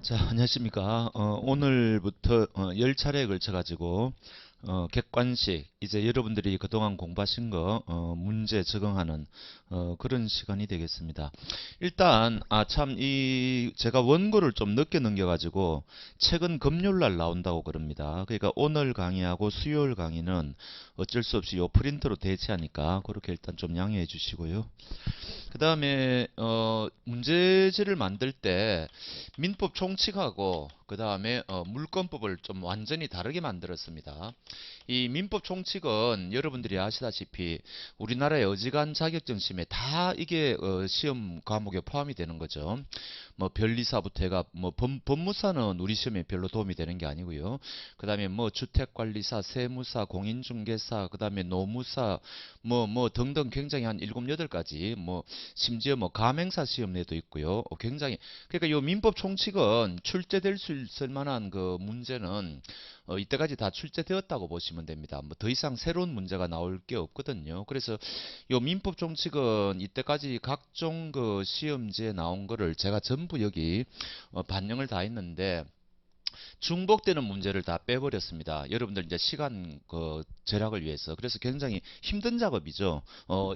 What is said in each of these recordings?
자, 안녕하십니까. 오늘부터 10차례에 걸쳐가지고 객관식 이제 여러분들이 그동안 공부하신 거 문제 적응하는 그런 시간이 되겠습니다. 일단 참 이 제가 원고를 좀 늦게 넘겨가지고 책은 금요일 날 나온다고 그럽니다. 그러니까 오늘 강의하고 수요일 강의는 어쩔 수 없이 요 프린트로 대체하니까 그렇게 일단 좀 양해해 주시고요. 그 다음에 문제지를 만들 때 민법 총칙하고 그 다음에 물권법을 좀 완전히 다르게 만들었습니다. 이 민법 총칙은 여러분들이 아시다시피 우리나라의 어지간 자격증심에 다 이게 시험 과목에 포함이 되는 거죠. 뭐 변리사부터 해가 뭐 법무사는 우리 시험에 별로 도움이 되는 게 아니고요. 그 다음에 뭐 주택관리사, 세무사, 공인중개사, 그 다음에 노무사 뭐 등등 굉장히 한 7, 8가지 뭐 심지어 뭐 가맹사 시험에도 있고요. 굉장히 그러니까 요 민법 총칙은 출제될 수 있을 만한 그 문제는 이때까지 다 출제되었다고 보시면 됩니다. 뭐 더 이상 새로운 문제가 나올 게 없거든요. 그래서 요 민법 총칙은 이때까지 각종 그 시험지에 나온 거를 제가 전부 여기 반영을 다 했는데 중복되는 문제를 다 빼버렸습니다. 여러분들 이제 시간 그 절약을 위해서. 그래서 굉장히 힘든 작업이죠.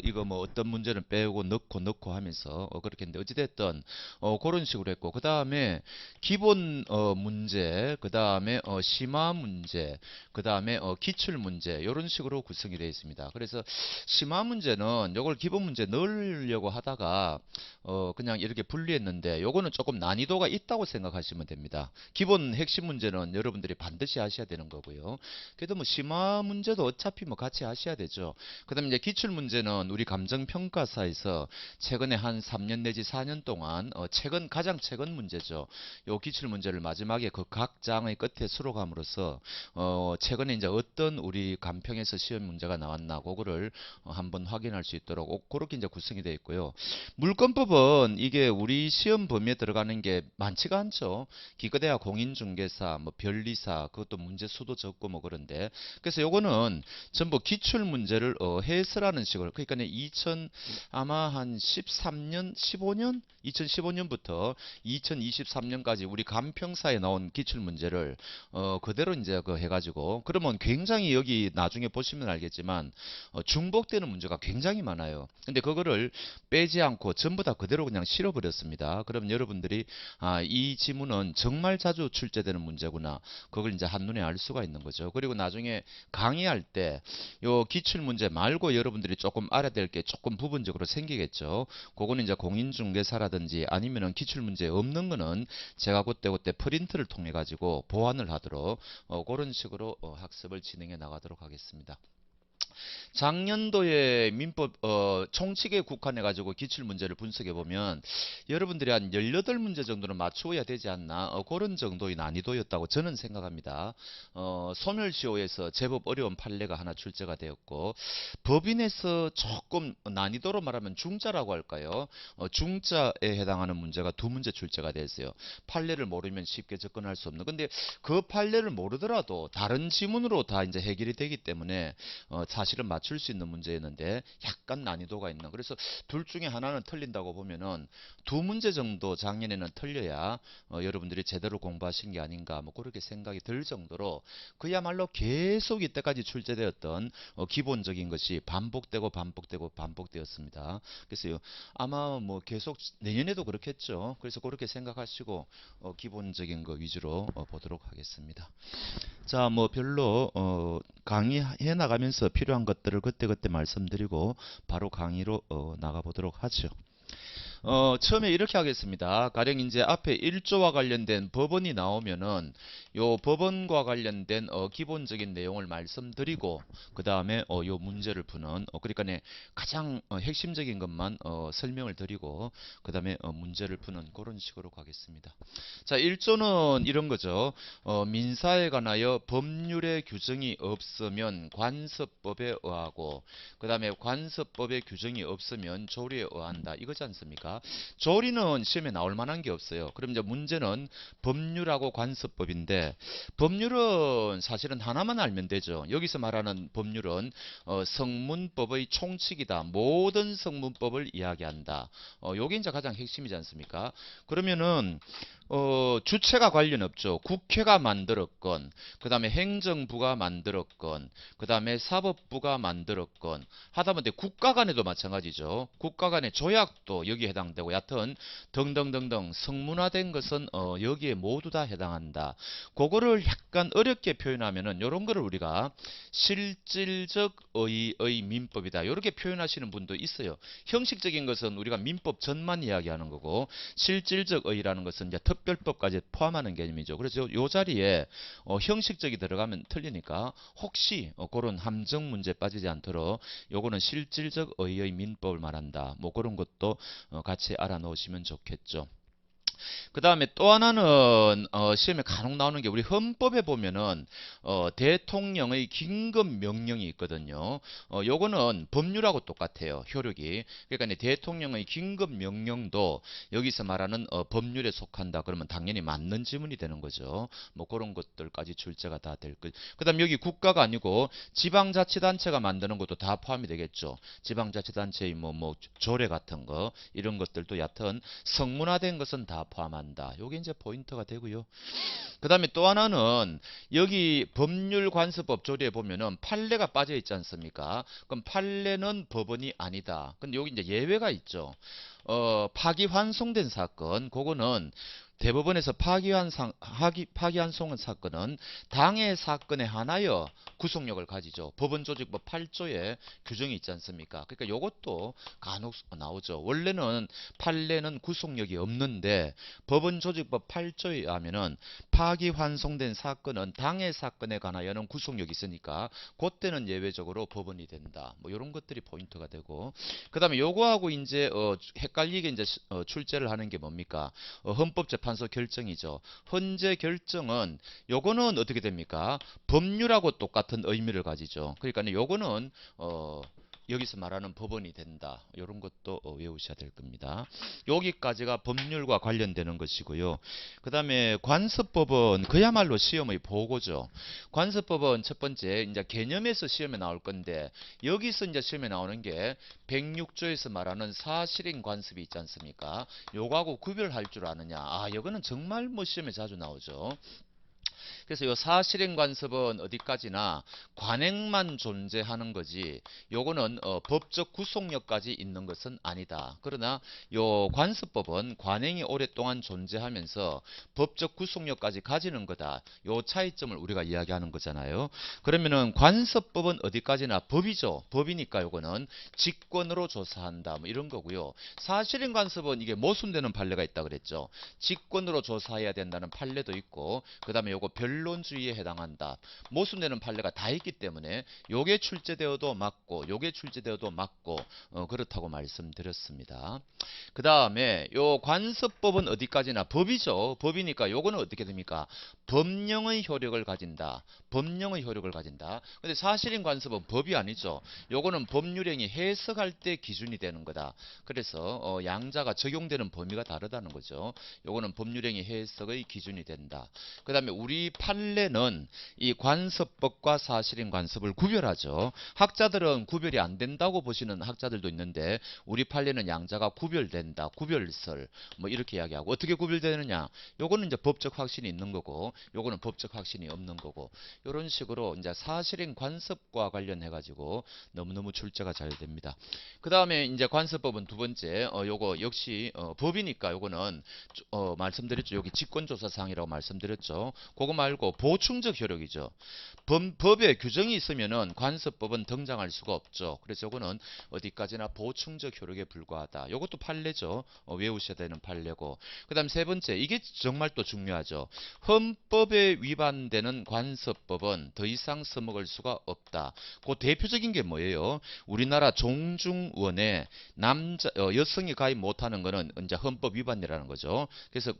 이거 뭐 어떤 문제는 빼고 넣고 하면서 그렇게 했는데 어찌됐든 그런 식으로 했고 그 다음에 기본 문제, 그 다음에 심화 문제, 그 다음에 기출 문제 이런 식으로 구성이 되어 있습니다. 그래서 심화 문제는 이걸 기본 문제 넣으려고 하다가 그냥 이렇게 분리했는데 요거는 조금 난이도가 있다고 생각하시면 됩니다. 기본 핵심 문제는 여러분들이 반드시 하셔야 되는 거고요. 그래도 뭐 심화 문제도 어차피 뭐 같이 하셔야 되죠. 그다음에 이제 기출 문제는 우리 감정평가사에서 최근에 한 3년 내지 4년 동안 가장 최근 문제죠. 요 기출 문제를 마지막에 그 각 장의 끝에 수록함으로써 최근에 이제 어떤 우리 감평에서 시험 문제가 나왔나 그거를 한번 확인할 수 있도록 그렇게 이제 구성이 되어 있고요. 물권법은 이게 우리 시험 범위에 들어가는 게 많지가 않죠. 기껏해야 공인중개사, 뭐 변리사, 그것도 문제 수도 적고 뭐 그런데 그래서 요거는 전부 기출 문제를 해설하는 식으로 그러니까 2000 아마 한 13년, 15년, 2015년부터 2023년까지 우리 감평사에 나온 기출 문제를 그대로 이제 그 해가지고 그러면 굉장히 여기 나중에 보시면 알겠지만 중복되는 문제가 굉장히 많아요. 근데 그거를 빼지 않고 전부 다 그대로 그냥 실어버렸습니다. 그럼 여러분들이 이 지문은 정말 자주 출제되는 문제구나. 그걸 이제 한눈에 알 수가 있는 거죠. 그리고 나중에 강의할 때 요 기출 문제 말고 여러분들이 조금 알아야 될 게 조금 부분적으로 생기겠죠. 그거는 이제 공인중개사라든지 아니면은 기출 문제 없는 거는 제가 그때 프린트를 통해 가지고 보완을 하도록 그런 식으로 학습을 진행해 나가도록 하겠습니다. 작년도에 민법 총칙에 국한해 가지고 기출 문제를 분석해 보면 여러분들이 한 18문제 정도는 맞추어야 되지 않나 그런 정도의 난이도였다고 저는 생각합니다. 소멸시효에서 제법 어려운 판례가 하나 출제가 되었고 법인에서 조금 난이도로 말하면 중자라고 할까요? 중자에 해당하는 문제가 두 문제 출제가 됐어요. 판례를 모르면 쉽게 접근할 수 없는. 근데 그 판례를 모르더라도 다른 지문으로 다 이제 해결이 되기 때문에 사실은 맞출 수 있는 문제였는데 약간 난이도가 있는. 그래서 둘 중에 하나는 틀린다고 보면은 두 문제 정도 작년에는 틀려야 여러분들이 제대로 공부하신 게 아닌가 뭐 그렇게 생각이 들 정도로 그야말로 계속 이때까지 출제되었던 기본적인 것이 반복되었습니다. 그래서 아마 뭐 계속 내년에도 그렇겠죠. 그래서 그렇게 생각하시고 기본적인 거 위주로 보도록 하겠습니다. 자, 뭐 별로 강의해 나가면서 필요한 것들을 그때그때 말씀드리고 바로 강의로 나가 보도록 하죠. 처음에 이렇게 하겠습니다. 가령 이제 앞에 1조와 관련된 법원이 나오면은 요 법원과 관련된 기본적인 내용을 말씀드리고 그 다음에 요 문제를 푸는 그러니까 가장 핵심적인 것만 설명을 드리고 그 다음에 문제를 푸는 그런 식으로 가겠습니다. 자, 1조는 이런 거죠. 민사에 관하여 법률의 규정이 없으면 관습법에 의하고 그 다음에 관습법의 규정이 없으면 조리에 의한다. 이거지 않습니까? 조리는 시험에 나올 만한 게 없어요. 그럼 이제 문제는 법률하고 관습법인데 법률은 사실은 하나만 알면 되죠. 여기서 말하는 법률은 성문법의 총칙이다. 모든 성문법을 이야기한다. 요게 이제 가장 핵심이지 않습니까? 그러면은 주체가 관련 없죠. 국회가 만들었건, 그 다음에 행정부가 만들었건, 그 다음에 사법부가 만들었건, 하다못해 국가 간에도 마찬가지죠. 국가 간의 조약도 여기에 해당되고, 여하튼 등등등등 성문화된 것은 여기에 모두 다 해당한다. 그거를 약간 어렵게 표현하면은 요런 거를 우리가 실질적 의의 민법이다. 이렇게 표현하시는 분도 있어요. 형식적인 것은 우리가 민법 전만 이야기하는 거고, 실질적 의의라는 것은 이제 특별법까지 포함하는 개념이죠. 그래서 요 자리에 형식적이 들어가면 틀리니까 혹시 그런 함정 문제 빠지지 않도록 요거는 실질적 의의 민법을 말한다. 뭐 그런 것도 같이 알아놓으시면 좋겠죠. 그 다음에 또 하나는 시험에 간혹 나오는 게 우리 헌법에 보면은 대통령의 긴급 명령이 있거든요. 요거는 법률하고 똑같아요. 효력이. 그러니까 이제 대통령의 긴급 명령도 여기서 말하는 법률에 속한다. 그러면 당연히 맞는 지문이 되는 거죠. 뭐 그런 것들까지 출제가 다 될 거. 그다음 여기 국가가 아니고 지방자치단체가 만드는 것도 다 포함이 되겠죠. 지방자치단체의 뭐 조례 같은 거 이런 것들도 얕은 성문화된 것은 다 포함한다. 요게 이제 포인트가 되고요. 그 다음에 또 하나는 여기 법률관습법 조례에 보면은 판례가 빠져 있지 않습니까? 그럼 판례는 법원이 아니다. 근데 여기 이제 예외가 있죠. 파기환송된 사건, 그거는 대법원에서 파기환송한 사건은 당해 사건에 한하여 구속력을 가지죠. 법원조직법 8조에 규정이 있지 않습니까? 그러니까 요것도 간혹 나오죠. 원래는 판례는 구속력이 없는데 법원조직법 8조에 의하면은 파기환송된 사건은 당해 사건에 관하여는 구속력이 있으니까 그때는 예외적으로 법원이 된다. 뭐 이런 것들이 포인트가 되고, 그다음에 요거하고 이제 헷갈리게 이제 출제를 하는 게 뭡니까? 헌법재판소 결정이죠. 헌재 결정은 요거는 어떻게 됩니까? 법률하고 똑같은 의미를 가지죠. 그러니까 요거는 여기서 말하는 법원이 된다. 이런 것도 외우셔야 될 겁니다. 여기까지가 법률과 관련되는 것이고요. 그 다음에 관습법은 그야말로 시험의 보고죠. 관습법은 첫 번째 이제 개념에서 시험에 나올 건데, 여기서 이제 시험에 나오는 게 106조에서 말하는 사실인 관습이 있지 않습니까? 요거하고 구별할 줄 아느냐. 아, 이거는 정말 뭐 시험에 자주 나오죠. 그래서 이 사실행 관습은 어디까지나 관행만 존재하는 거지, 요거는 법적 구속력까지 있는 것은 아니다. 그러나 요 관습법은 관행이 오랫동안 존재하면서 법적 구속력까지 가지는 거다. 요 차이점을 우리가 이야기하는 거잖아요. 그러면은 관습법은 어디까지나 법이죠. 법이니까 요거는 직권으로 조사한다. 뭐 이런 거고요. 사실행 관습은 이게 모순되는 판례가 있다 그랬죠. 직권으로 조사해야 된다는 판례도 있고, 그 다음에 요거 변론주의에 해당한다. 모순되는 판례가 다 있기 때문에 요게 출제되어도 맞고 요게 출제되어도 맞고 그렇다고 말씀드렸습니다. 그 다음에 요 관습법은 어디까지나 법이죠. 법이니까 요거는 어떻게 됩니까? 법령의 효력을 가진다. 법령의 효력을 가진다. 근데 사실인 관습은 법이 아니죠. 요거는 법률행위 해석할 때 기준이 되는 거다. 그래서 양자가 적용되는 범위가 다르다는 거죠. 요거는 법률행위 해석의 기준이 된다. 그 다음에 우리 판례는 이 관습법과 사실인 관습을 구별하죠. 학자들은 구별이 안 된다고 보시는 학자들도 있는데, 우리 판례는 양자가 구별된다. 구별설 뭐 이렇게 이야기하고, 어떻게 구별되느냐? 요거는 이제 법적 확신이 있는 거고, 요거는 법적 확신이 없는 거고, 이런 식으로 이제 사실인 관습과 관련해 가지고 너무너무 출제가 잘 됩니다. 그 다음에 이제 관습법은 두 번째, 요거 역시 법이니까 요거는 말씀드렸죠. 여기 직권조사사항이라고 말씀드렸죠. 그거 말고 보충적 효력이죠. 법에 규정이 있으면은 관습법은 등장할 수가 없죠. 그래서 이거는 어디까지나 보충적 효력에 불과하다. 이것도 판례죠. 외우셔야 되는 판례고. 그 다음 세 번째, 이게 정말 또 중요하죠. 헌법에 위반되는 관습법은 더 이상 써먹을 수가 없다. 그 대표적인 게 뭐예요? 우리나라 종중원에 여성이 가입 못하는 거는 이제 헌법 위반이라는 거죠. 그래서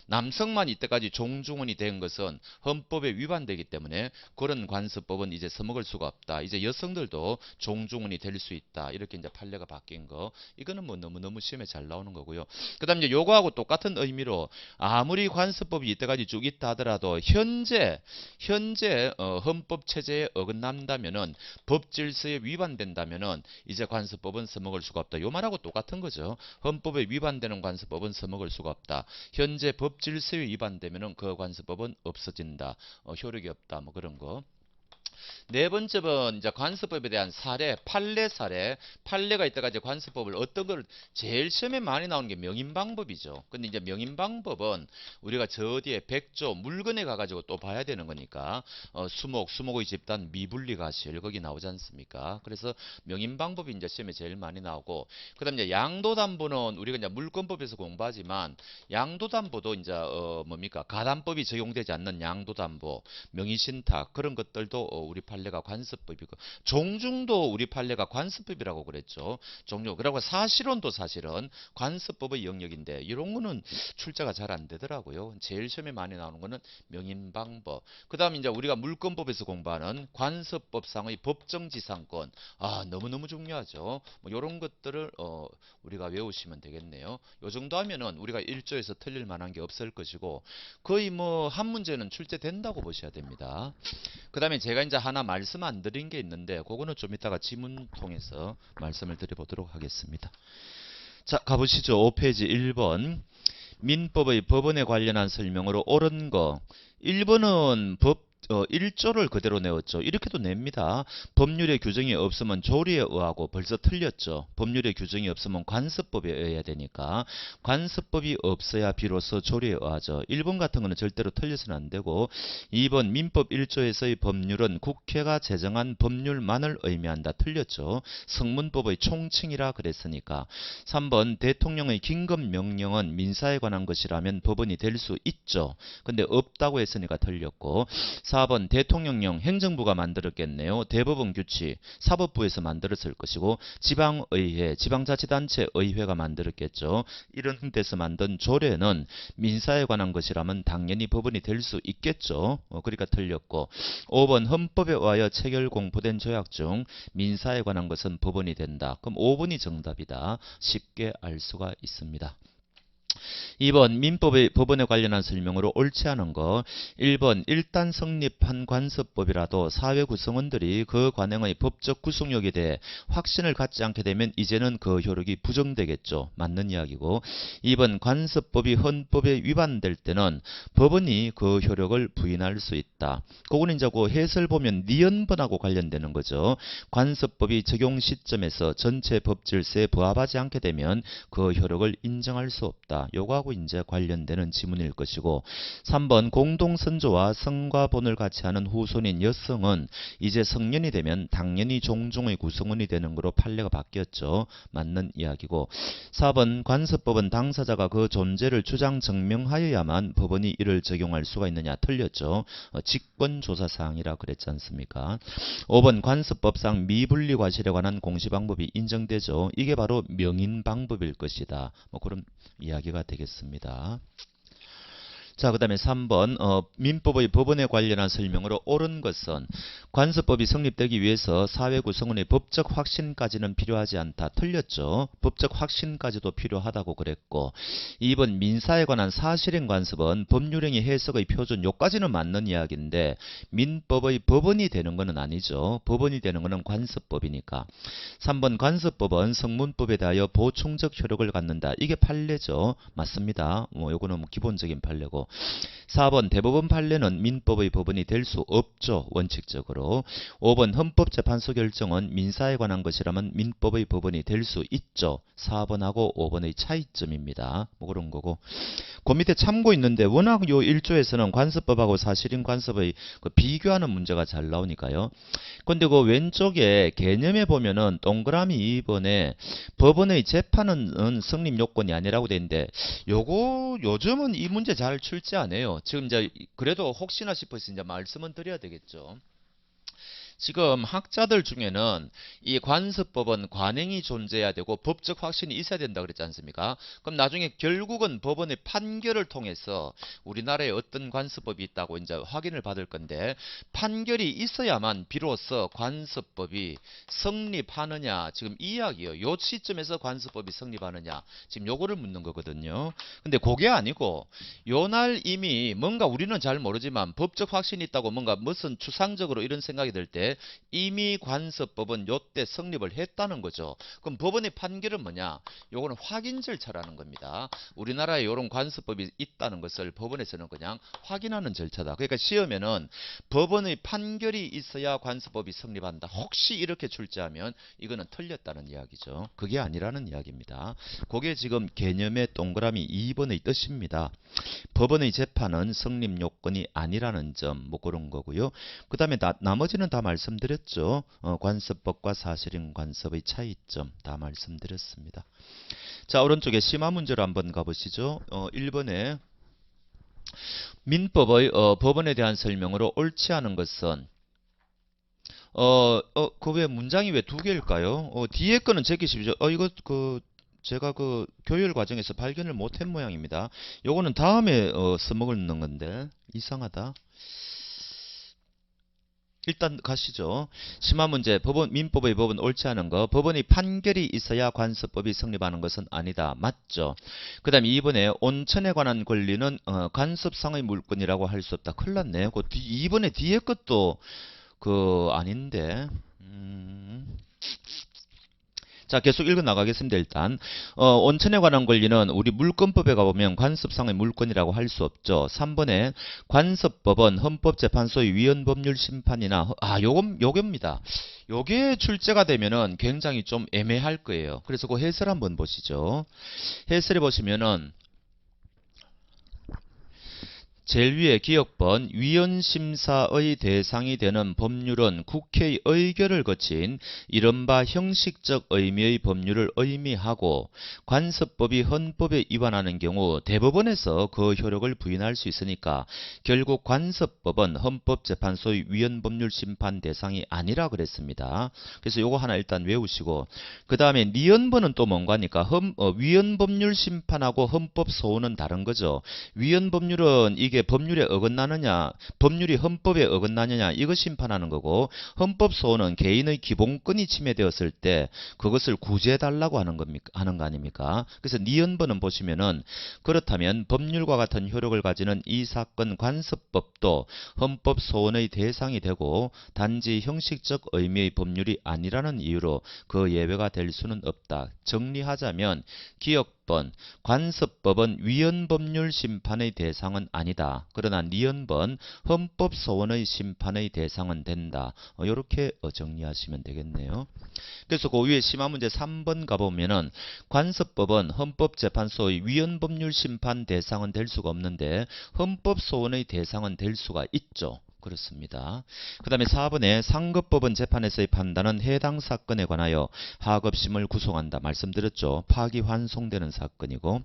남성만 이때까지 종중원이 된 것은 것은 헌법에 위반되기 때문에 그런 관습법은 이제 써먹을 수가 없다. 이제 여성들도 종중언이 될 수 있다. 이렇게 이제 판례가 바뀐 거. 이거는 뭐 너무너무 시험에 잘 나오는 거고요. 그다음 이제 요거하고 똑같은 의미로 아무리 관습법이 이때까지 쭉 있다 하더라도 현재 헌법 체제에 어긋난다면은 법 질서에 위반된다면은 이제 관습법은 써먹을 수가 없다. 요 말하고 똑같은 거죠. 헌법에 위반되는 관습법은 써먹을 수가 없다. 현재 법 질서에 위반되면은 그 관습법은 없어진다. 효력이 없다. 뭐 그런 거. 네 번째는 이제 관습법에 대한 사례, 판례 사례. 판례가 이때까지 관습법을 어떤 걸 제일 시험에 많이 나오는 게 명인방법이죠. 근데 이제 명인방법은 우리가 저 뒤에 백조 물건에 가가지고 또 봐야 되는 거니까 수목의 집단 미분리가실 거기 나오지 않습니까? 그래서 명인방법이 이제 시험에 제일 많이 나오고 그다음 이제 양도담보는 우리가 이제 물권법에서 공부하지만 양도담보도 이제 뭡니까 가담법이 적용되지 않는 양도담보, 명의신탁 그런 것들도 우리 판례가 관습법이고 종중도 우리 판례가 관습법이라고 그랬죠. 종중. 그리고 사실혼도 사실은 관습법의 영역인데 이런 거는 출제가 잘 안 되더라고요. 제일 시험에 많이 나오는 거는 명인방법. 그다음 이제 우리가 물권법에서 공부하는 관습법상의 법정지상권. 너무너무 중요하죠. 뭐 이런 것들을 우리가 외우시면 되겠네요. 요 정도 하면은 우리가 1조에서 틀릴 만한 게 없을 것이고 거의 뭐 한 문제는 출제된다고 보셔야 됩니다. 그 다음에 제가 이제 하나 말씀 안 드린 게 있는데 그거는 좀 이따가 지문 통해서 말씀을 드려보도록 하겠습니다. 자, 가보시죠. 5페이지 1번. 민법의 법원에 관련한 설명으로 옳은 거. 1번은 1조를 그대로 내었죠. 이렇게도 냅니다. 법률의 규정이 없으면 조리에 의하고 벌써 틀렸죠. 법률의 규정이 없으면 관습법에 의해야 되니까 관습법이 없어야 비로소 조리에 의하죠. 1번 같은 거는 절대로 틀려서는 안 되고 2번 민법 1조에서의 법률은 국회가 제정한 법률만을 의미한다. 틀렸죠. 성문법의 총칭이라 그랬으니까 3번 대통령의 긴급명령은 민사에 관한 것이라면 법원이 될 수 있죠. 근데 없다고 했으니까 틀렸고 4번 대통령령 행정부가 만들었겠네요. 대법원 규칙 사법부에서 만들었을 것이고 지방의회 지방자치단체 의회가 만들었겠죠. 이런 데서 만든 조례는 민사에 관한 것이라면 당연히 법원이 될 수 있겠죠. 그러니까 틀렸고 5번 헌법에 의하여 체결 공포된 조약 중 민사에 관한 것은 법원이 된다. 그럼 5번이 정답이다. 쉽게 알 수가 있습니다. 2번 민법의 법원에 관련한 설명으로 옳지 않은 거. 1번 일단 성립한 관습법이라도 사회 구성원들이 그 관행의 법적 구속력에 대해 확신을 갖지 않게 되면 이제는 그 효력이 부정되겠죠. 맞는 이야기고 2번 관습법이 헌법에 위반될 때는 법원이 그 효력을 부인할 수 있다. 그거는 이제 그 해설 보면 니은번하고 관련되는 거죠. 관습법이 적용 시점에서 전체 법 질서에 부합하지 않게 되면 그 효력을 인정할 수 없다. 요거하고 이제 관련되는 지문일 것이고 3번 공동선조와 성과 본을 같이 하는 후손인 여성은 이제 성년이 되면 당연히 종중의 구성원이 되는 거로 판례가 바뀌었죠. 맞는 이야기고 4번 관습법은 당사자가 그 존재를 주장 증명하여야만 법원이 이를 적용할 수가 있느냐. 틀렸죠. 직권조사사항이라 그랬지 않습니까. 5번 관습법상 미분리 과실에 관한 공시방법이 인정되죠. 이게 바로 명인방법일 것이다. 뭐 그런 이야기가 되겠습니다. 자, 그 다음에 3번 민법의 법원에 관련한 설명으로 옳은 것은 관습법이 성립되기 위해서 사회 구성원의 법적 확신까지는 필요하지 않다. 틀렸죠. 법적 확신까지도 필요하다고 그랬고 2번 민사에 관한 사실행 관습은 법률행위 해석의 표준 요까지는 맞는 이야기인데 민법의 법원이 되는 것은 아니죠. 법원이 되는 것은 관습법이니까 3번 관습법은 성문법에 대하여 보충적 효력을 갖는다. 이게 판례죠. 맞습니다. 요거는 기본적인 판례고 4번 대법원 판례는 민법의 법원이 될 수 없죠. 원칙적으로. 5번 헌법재판소 결정은 민사에 관한 것이라면 민법의 법원이 될 수 있죠. 4번하고 5번의 차이점입니다. 뭐 그런 거고. 그 밑에 참고 있는데 워낙 요 1조에서는 관습법하고 사실인 관습의 그 비교하는 문제가 잘 나오니까요. 근데 그 왼쪽에 개념에 보면은 동그라미 2번에 법원의 재판은 성립 요건이 아니라고 돼 있는데 요거 요즘은 이 문제 잘 출제 안 해요. 지금 이제 그래도 혹시나 싶어서 이제 말씀은 드려야 되겠죠. 지금 학자들 중에는 이 관습법은 관행이 존재해야 되고 법적 확신이 있어야 된다 그랬지 않습니까? 그럼 나중에 결국은 법원의 판결을 통해서 우리나라에 어떤 관습법이 있다고 이제 확인을 받을 건데, 판결이 있어야만 비로소 관습법이 성립하느냐, 지금 이 이야기요. 요 시점에서 관습법이 성립하느냐, 지금 요거를 묻는 거거든요. 근데 그게 아니고 요날 이미 뭔가 우리는 잘 모르지만 법적 확신이 있다고 뭔가 무슨 추상적으로 이런 생각이 들 때 이미 관습법은 요때 성립을 했다는 거죠. 그럼 법원의 판결은 뭐냐? 요거는 확인 절차라는 겁니다. 우리나라에 이런 관습법이 있다는 것을 법원에서는 그냥 확인하는 절차다. 그러니까 시험에는 법원의 판결이 있어야 관습법이 성립한다. 혹시 이렇게 출제하면 이거는 틀렸다는 이야기죠. 그게 아니라는 이야기입니다. 그게 지금 개념의 동그라미 2번의 뜻입니다. 법원의 재판은 성립 요건이 아니라는 점, 뭐 그런 거고요. 그 다음에 나머지는 다 말씀드렸죠. 관습법과 사실인 관습의 차이점 다 말씀드렸습니다. 자, 오른쪽에 심화 문제로 한번 가보시죠. 1번에 민법의 법원에 대한 설명으로 옳지 않은 것은 그 왜 문장이 왜 두 개일까요? 뒤에 거는 제끼십시오. 이거 제가 교열 과정에서 발견을 못한 모양입니다. 요거는 다음에 써먹을 넣는 건데 이상하다. 일단 가시죠. 심화 문제. 민법의 법은 옳지 않은 거. 법원의 판결이 있어야 관습법이 성립하는 것은 아니다. 맞죠? 그 다음에 2번에 온천에 관한 권리는 관습상의 물건이라고 할 수 없다. 큰일 났네. 2번에 뒤에 것도 아닌데. 자, 계속 읽어 나가겠습니다. 일단 온천에 관한 권리는 우리 물권법에 가보면 관습상의 물권이라고 할 수 없죠. 3번에 관습법은 헌법재판소의 위헌법률 심판이나 요겁니다. 요게 출제가 되면은 굉장히 좀 애매할 거예요. 그래서 그 해설 한번 보시죠. 해설해 보시면은 제일 위에 기억번 위헌심사의 대상이 되는 법률은 국회의 의결을 거친 이른바 형식적 의미의 법률을 의미하고 관습법이 헌법에 위반하는 경우 대법원에서 그 효력을 부인할 수 있으니까 결국 관습법은 헌법재판소의 위헌법률 심판 대상이 아니라 그랬습니다. 그래서 요거 하나 일단 외우시고 그 다음에 위헌법은 또 뭔가니까 위헌법률 심판하고 헌법소원은 다른 거죠. 위헌법률은 이게 법률에 어긋나느냐, 법률이 헌법에 어긋나느냐 이거 심판하는 거고 헌법소원은 개인의 기본권이 침해되었을 때 그것을 구제해달라고 하는 거 아닙니까? 그래서 위헌법은 보시면은 그렇다면 법률과 같은 효력을 가지는 이 사건 관습법도 헌법소원의 대상이 되고 단지 형식적 의미의 법률이 아니라는 이유로 그 예외가 될 수는 없다. 정리하자면 기억번 관습법은 위헌법률 심판의 대상은 아니다. 그러나 위헌법은 헌법소원의 심판의 대상은 된다. 이렇게 정리하시면 되겠네요. 그래서 그 위에 심화 문제 3번 가보면은 관습법은 헌법재판소의 위헌법률 심판 대상은 될 수가 없는데 헌법소원의 대상은 될 수가 있죠. 그렇습니다. 그 다음에 4번에 상급법원 재판에서의 판단은 해당 사건에 관하여 하급심을 구성한다. 말씀드렸죠. 파기환송되는 사건이고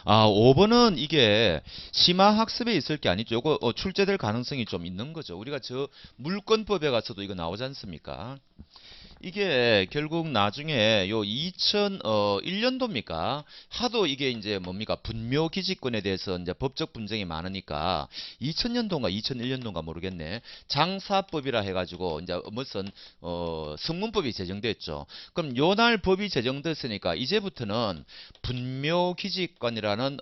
5번은 이게 심화학습에 있을 게 아니죠. 이거 출제될 가능성이 좀 있는 거죠. 우리가 저 물권법에 가서도 이거 나오지 않습니까? 이게 결국 나중에 요 2001년도입니까? 하도 이게 이제 뭡니까? 분묘기지권에 대해서 이제 법적 분쟁이 많으니까 2000년도인가 2001년도인가 모르겠네. 장사법이라 해가지고 이제 무슨 성문법이 제정됐죠. 그럼 요날 법이 제정됐으니까 이제부터는 분묘기지권이라는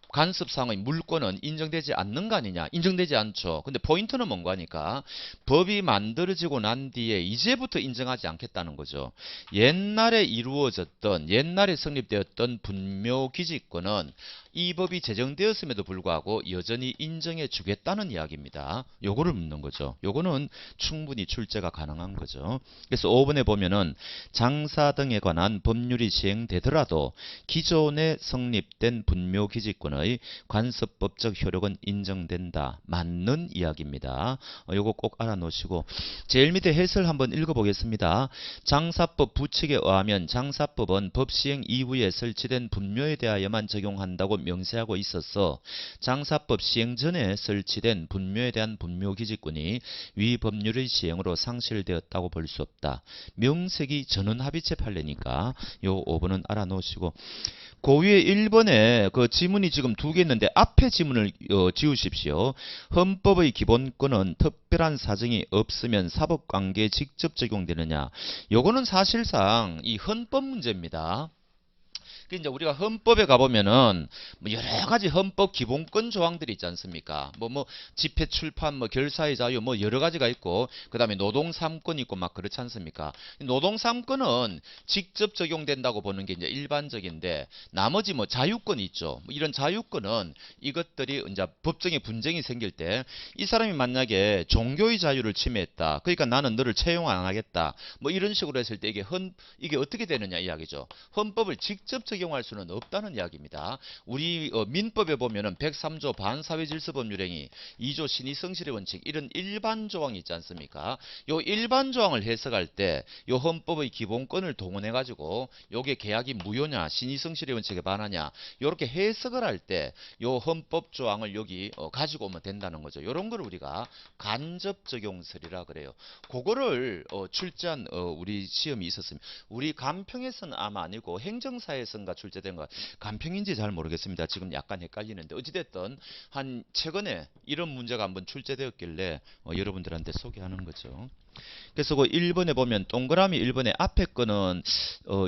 관습상의 물권은 인정되지 않는 거 아니냐? 인정되지 않죠. 근데 포인트는 뭔가 하니까 법이 만들어지고 난 뒤에 이제부터 인정하지 않겠다는 거죠. 옛날에 이루어졌던 옛날에 성립되었던 분묘기지권은 이 법이 제정되었음에도 불구하고 여전히 인정해 주겠다는 이야기입니다. 요거를 묻는 거죠. 요거는 충분히 출제가 가능한 거죠. 그래서 5번에 보면은 장사 등에 관한 법률이 시행되더라도 기존에 성립된 분묘기지권의 법령의 관습법적 효력은 인정된다. 맞는 이야기입니다. 요거 꼭 알아놓으시고 제일 밑에 해설 한번 읽어보겠습니다. 장사법 부칙에 의하면 장사법은 법 시행 이후에 설치된 분묘에 대하여만 적용한다고 명세하고 있어서 장사법 시행 전에 설치된 분묘에 대한 분묘기지권이 위 법률의 시행으로 상실되었다고 볼 수 없다. 명색이 전원합의체 판례니까 요 5번은 알아놓으시고 그 위에 1번에 그 지문이 지금 두 개 있는데 앞에 지문을 지우십시오. 헌법의 기본권은 특별한 사정이 없으면 사법관계에 직접 적용되느냐. 요거는 사실상 이 헌법 문제입니다. 이제 우리가 헌법에 가보면은 뭐 여러 가지 헌법 기본권 조항들이 있지 않습니까? 뭐 집회 출판 뭐 결사의 자유 뭐 여러 가지가 있고 그다음에 노동 3권 있고 막 그렇지 않습니까? 노동 3권은 직접 적용된다고 보는 게 이제 일반적인데 나머지 뭐 자유권이 있죠. 뭐 이런 자유권은 이것들이 이제 법정에 분쟁이 생길 때 이 사람이 만약에 종교의 자유를 침해했다. 그러니까 나는 너를 채용 안 하겠다. 뭐 이런 식으로 했을 때 이게 어떻게 되느냐 이야기죠. 헌법을 직접 적용할 수는 없다는 이야기입니다. 우리 민법에 보면은 103조 반사회질서법률행위 2조 신의성실의 원칙 이런 일반 조항이 있지 않습니까? 요 일반 조항을 해석할 때 요 헌법의 기본권을 동원해 가지고 요게 계약이 무효냐 신의성실의 원칙에 반하냐 요렇게 해석을 할 때 요 헌법 조항을 여기 가지고 오면 된다는 거죠. 요런 걸 우리가 간접 적용설이라 그래요. 그거를 출제한 우리 시험이 있었습니다. 우리 간평에서는 아마 아니고 행정사에서인가 출제된 것 간평인지 잘 모르겠습니다. 지금 약간 헷갈리는데 어찌됐든 한 최근에 이런 문제가 한번 출제되었길래 여러분들한테 소개하는 거죠. 그래서 그 1번에 보면 동그라미 1번에 앞에 거는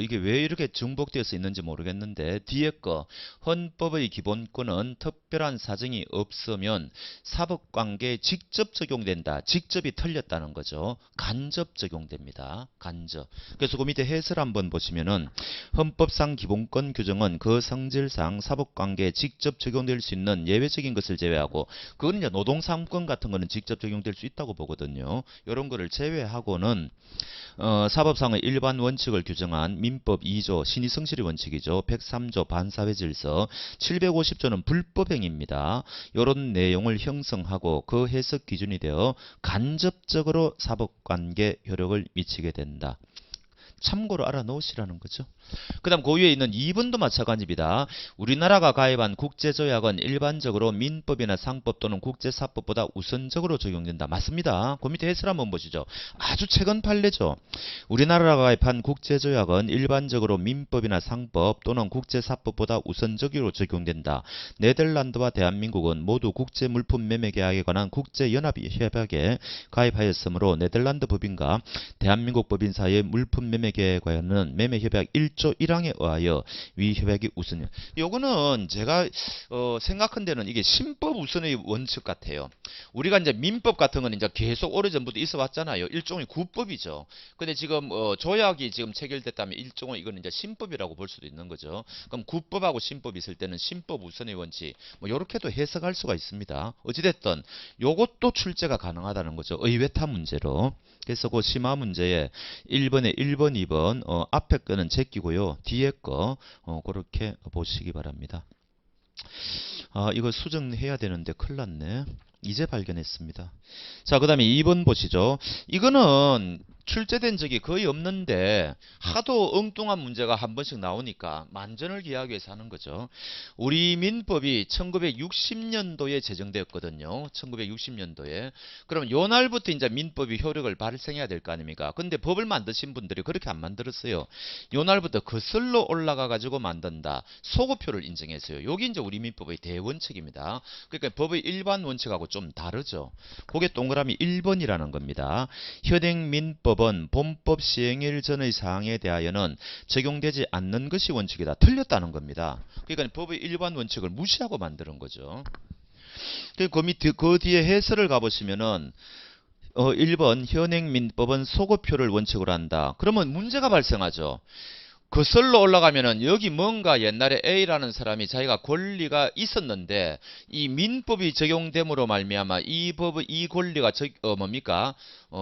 이게 왜 이렇게 중복되어서 있는지 모르겠는데 뒤에 거 헌법의 기본권은 특별한 사정이 없으면 사법관계에 직접 적용된다. 직접이 틀렸다는 거죠. 간접 적용됩니다. 간접. 그래서 그 밑에 해설 한번 보시면은 헌법상 기본권 규정은 그 성질상 사법관계에 직접 적용될 수 있는 예외적인 것을 제외하고 그건 이제 노동 3권 같은 거는 직접 적용될 수 있다고 보거든요. 이런 거를 제외하고는 사법상의 일반 원칙을 규정한 민법 2조 신의성실의 원칙이죠. 103조 반사회질서 750조는 불법행위입니다. 이런 내용을 형성하고 그 해석 기준이 되어 간접적으로 사법관계 효력을 미치게 된다. 참고로 알아놓으시라는 거죠. 그 다음 그 위에 있는 2번도 마찬가지입니다. 우리나라가 가입한 국제조약은 일반적으로 민법이나 상법 또는 국제사법보다 우선적으로 적용된다. 맞습니다. 그 밑에 해설 한번 보시죠. 아주 최근 판례죠. 우리나라가 가입한 국제조약은 일반적으로 민법이나 상법 또는 국제사법보다 우선적으로 적용된다. 네덜란드와 대한민국은 모두 국제물품매매계약에 관한 국제연합협약에 가입하였으므로 네덜란드 법인과 대한민국 법인 사이의 물품매매계약에 관한 매매협약 1조 1항에 의하여 위 협약이 우선이요. 요거는 제가 생각한 데는 이게 신법 우선의 원칙 같아요. 우리가 이제 민법 같은 건 이제 계속 오래전부터 있어 왔잖아요. 일종의 구법이죠. 근데 지금 조약이 지금 체결됐다면 일종의 이거는 이제 신법이라고 볼 수도 있는 거죠. 그럼 구법하고 신법이 있을 때는 신법 우선의 원칙 뭐 요렇게도 해석할 수가 있습니다. 어찌됐든 요것도 출제가 가능하다는 거죠. 의외타 문제로. 그래서 그 심화 문제에 1번에 1번, 2번 앞에 거는 제끼고요. 뒤에 거 그렇게 보시기 바랍니다. 이거 수정해야 되는데 큰일 났네. 이제 발견했습니다. 자, 그 다음에 2번 보시죠. 이거는 출제된 적이 거의 없는데 하도 엉뚱한 문제가 한 번씩 나오니까 만전을 기하기 위해서 하는 거죠. 우리 민법이 1960년도에 제정되었거든요. 1960년도에. 그럼 요 날부터 이제 민법이 효력을 발생해야 될 거 아닙니까? 근데 법을 만드신 분들이 그렇게 안 만들었어요. 요 날부터 거슬러 올라가 가지고 만든다. 소급표를 인정했어요. 여기 이제 우리 민법의 대원칙입니다. 그러니까 법의 일반 원칙하고 좀 다르죠. 그게 동그라미 1번이라는 겁니다. 현행 민법은 본법 시행일 전의 사항에 대하여는 적용되지 않는 것이 원칙이다. 틀렸다는 겁니다. 그러니까 법의 일반 원칙을 무시하고 만드는 거죠. 그 뒤에 해설을 가보시면은 1번 현행 민법은 소급표를 원칙으로 한다. 그러면 문제가 발생하죠. 거슬러 올라가면은 여기 뭔가 옛날에 A라는 사람이 자기가 권리가 있었는데 이 민법이 적용됨으로 말미암아 이 권리가 뭡니까?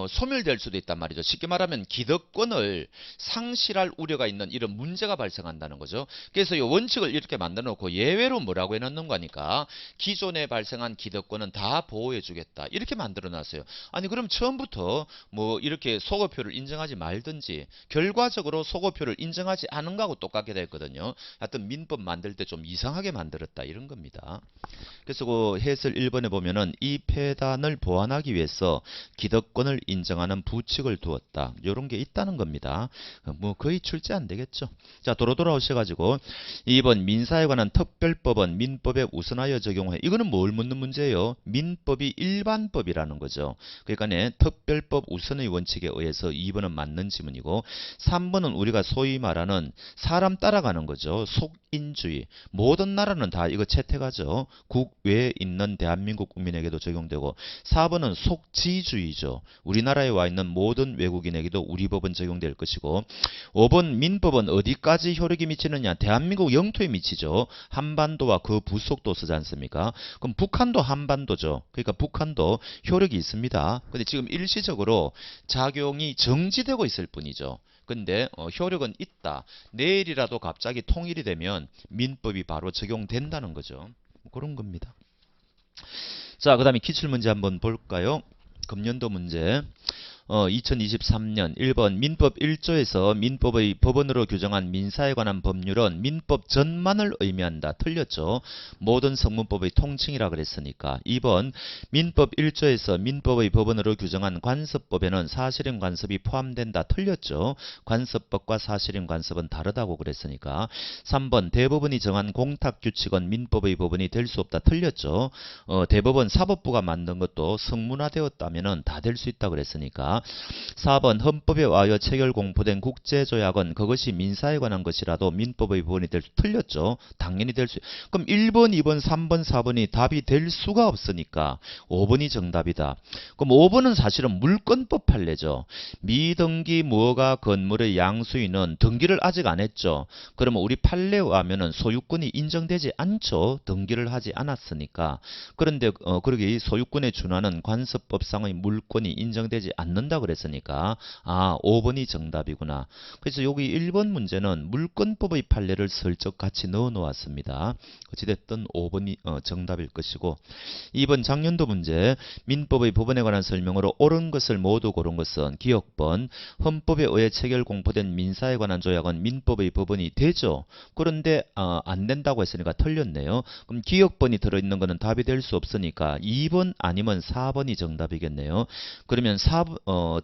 소멸될 수도 있단 말이죠. 쉽게 말하면 기득권을 상실할 우려가 있는 이런 문제가 발생한다는 거죠. 그래서 이 원칙을 이렇게 만들어 놓고 예외로 뭐라고 해 놓는 거니까 기존에 발생한 기득권은 다 보호해 주겠다. 이렇게 만들어 놨어요. 아니 그럼 처음부터 뭐 이렇게 소거표를 인정하지 말든지 결과적으로 소거표를 인정하지 않은 거하고 똑같게 됐거든요. 하여튼 민법 만들 때 좀 이상하게 만들었다 이런 겁니다. 그래서 그 해설 1번에 보면은 이 폐단을 보완하기 위해서 기득권을 인정하는 부칙을 두었다. 이런 게 있다는 겁니다. 뭐 거의 출제 안 되겠죠. 자, 도로 돌아오셔가지고 2번 민사에 관한 특별법은 민법에 우선하여 적용해. 이거는 뭘 묻는 문제예요? 민법이 일반법이라는 거죠. 그러니까 특별법 우선의 원칙에 의해서 2번은 맞는 지문이고 3번은 우리가 소위 말하는 사람 따라가는 거죠. 속인주의. 모든 나라는 다 이거 채택하죠. 국외에 있는 대한민국 국민에게도 적용되고 4번은 속지주의죠. 우리나라에 와 있는 모든 외국인에게도 우리 법은 적용될 것이고 5번 민법은 어디까지 효력이 미치느냐? 대한민국 영토에 미치죠. 한반도와 그 부속도 쓰지 않습니까? 그럼 북한도 한반도죠. 그러니까 북한도 효력이 있습니다. 근데 지금 일시적으로 작용이 정지되고 있을 뿐이죠. 근데 효력은 있다. 내일이라도 갑자기 통일이 되면 민법이 바로 적용된다는 거죠. 그런 겁니다. 자, 그 다음에 기출문제 한번 볼까요? 금년도 문제. 2023년 1번 민법 1조에서 민법의 법원으로 규정한 민사에 관한 법률은 민법 전만을 의미한다. 틀렸죠. 모든 성문법의 통칭이라 그랬으니까. 2번 민법 1조에서 민법의 법원으로 규정한 관습법에는 사실임 관습이 포함된다. 틀렸죠. 관습법과 사실임 관습은 다르다고 그랬으니까. 3번 대법원이 정한 공탁규칙은 민법의 법원이 될 수 없다. 틀렸죠. 대법원 사법부가 만든 것도 성문화되었다면 다 될 수 있다 그랬으니까. 4번 헌법에 의하여 체결 공포된 국제조약은 그것이 민사에 관한 것이라도 민법의 법원이 될 수. 틀렸죠. 당연히 될 수. 그럼 1번, 2번, 3번, 4번이 답이 될 수가 없으니까 5번이 정답이다. 그럼 5번은 사실은 물권법 판례죠. 미등기 무허가 건물의 양수인은 등기를 아직 안 했죠. 그러면 우리 판례에 의하면 소유권이 인정되지 않죠. 등기를 하지 않았으니까. 그런데 그러게 소유권에 준하는 관습법상의 물권이 인정되지 않는다 그랬으니까 5번이 정답이구나. 그래서 여기 1번 문제는 물권법의 판례를 슬쩍 같이 넣어 놓았습니다. 어찌됐든 5번이 정답일 것이고 2번 작년도 문제 민법의 법원에 관한 설명으로 옳은 것을 모두 고른 것은 기억번 헌법에 의해 체결 공포된 민사에 관한 조약은 민법의 법원이 되죠. 그런데 안 된다고 했으니까 틀렸네요. 그럼 기억번이 들어있는 것은 답이 될 수 없으니까 2번 아니면 4번이 정답이겠네요. 그러면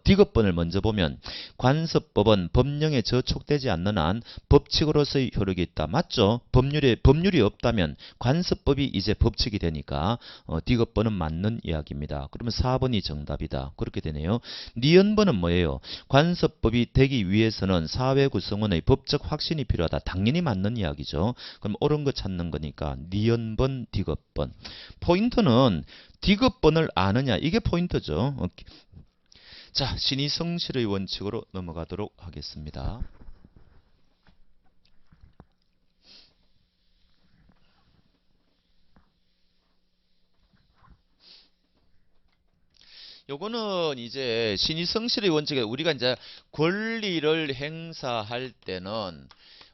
디귿번을 먼저 보면 관습법은 법령에 저촉되지 않는 한 법칙으로서의 효력이 있다. 맞죠? 법률이 없다면 관습법이 이제 법칙이 되니까 디귿번은 맞는 이야기입니다. 그러면 4번이 정답이다. 그렇게 되네요. 니은번은 뭐예요? 관습법이 되기 위해서는 사회 구성원의 법적 확신이 필요하다. 당연히 맞는 이야기죠. 그럼 옳은 거 찾는 거니까 니은번, 디귿번. 포인트는 디귿번을 아느냐 이게 포인트죠. 자, 신의성실의 원칙으로 넘어가도록 하겠습니다. 요거는 이제 신의성실의 원칙에 우리가 이제 권리를 행사할 때는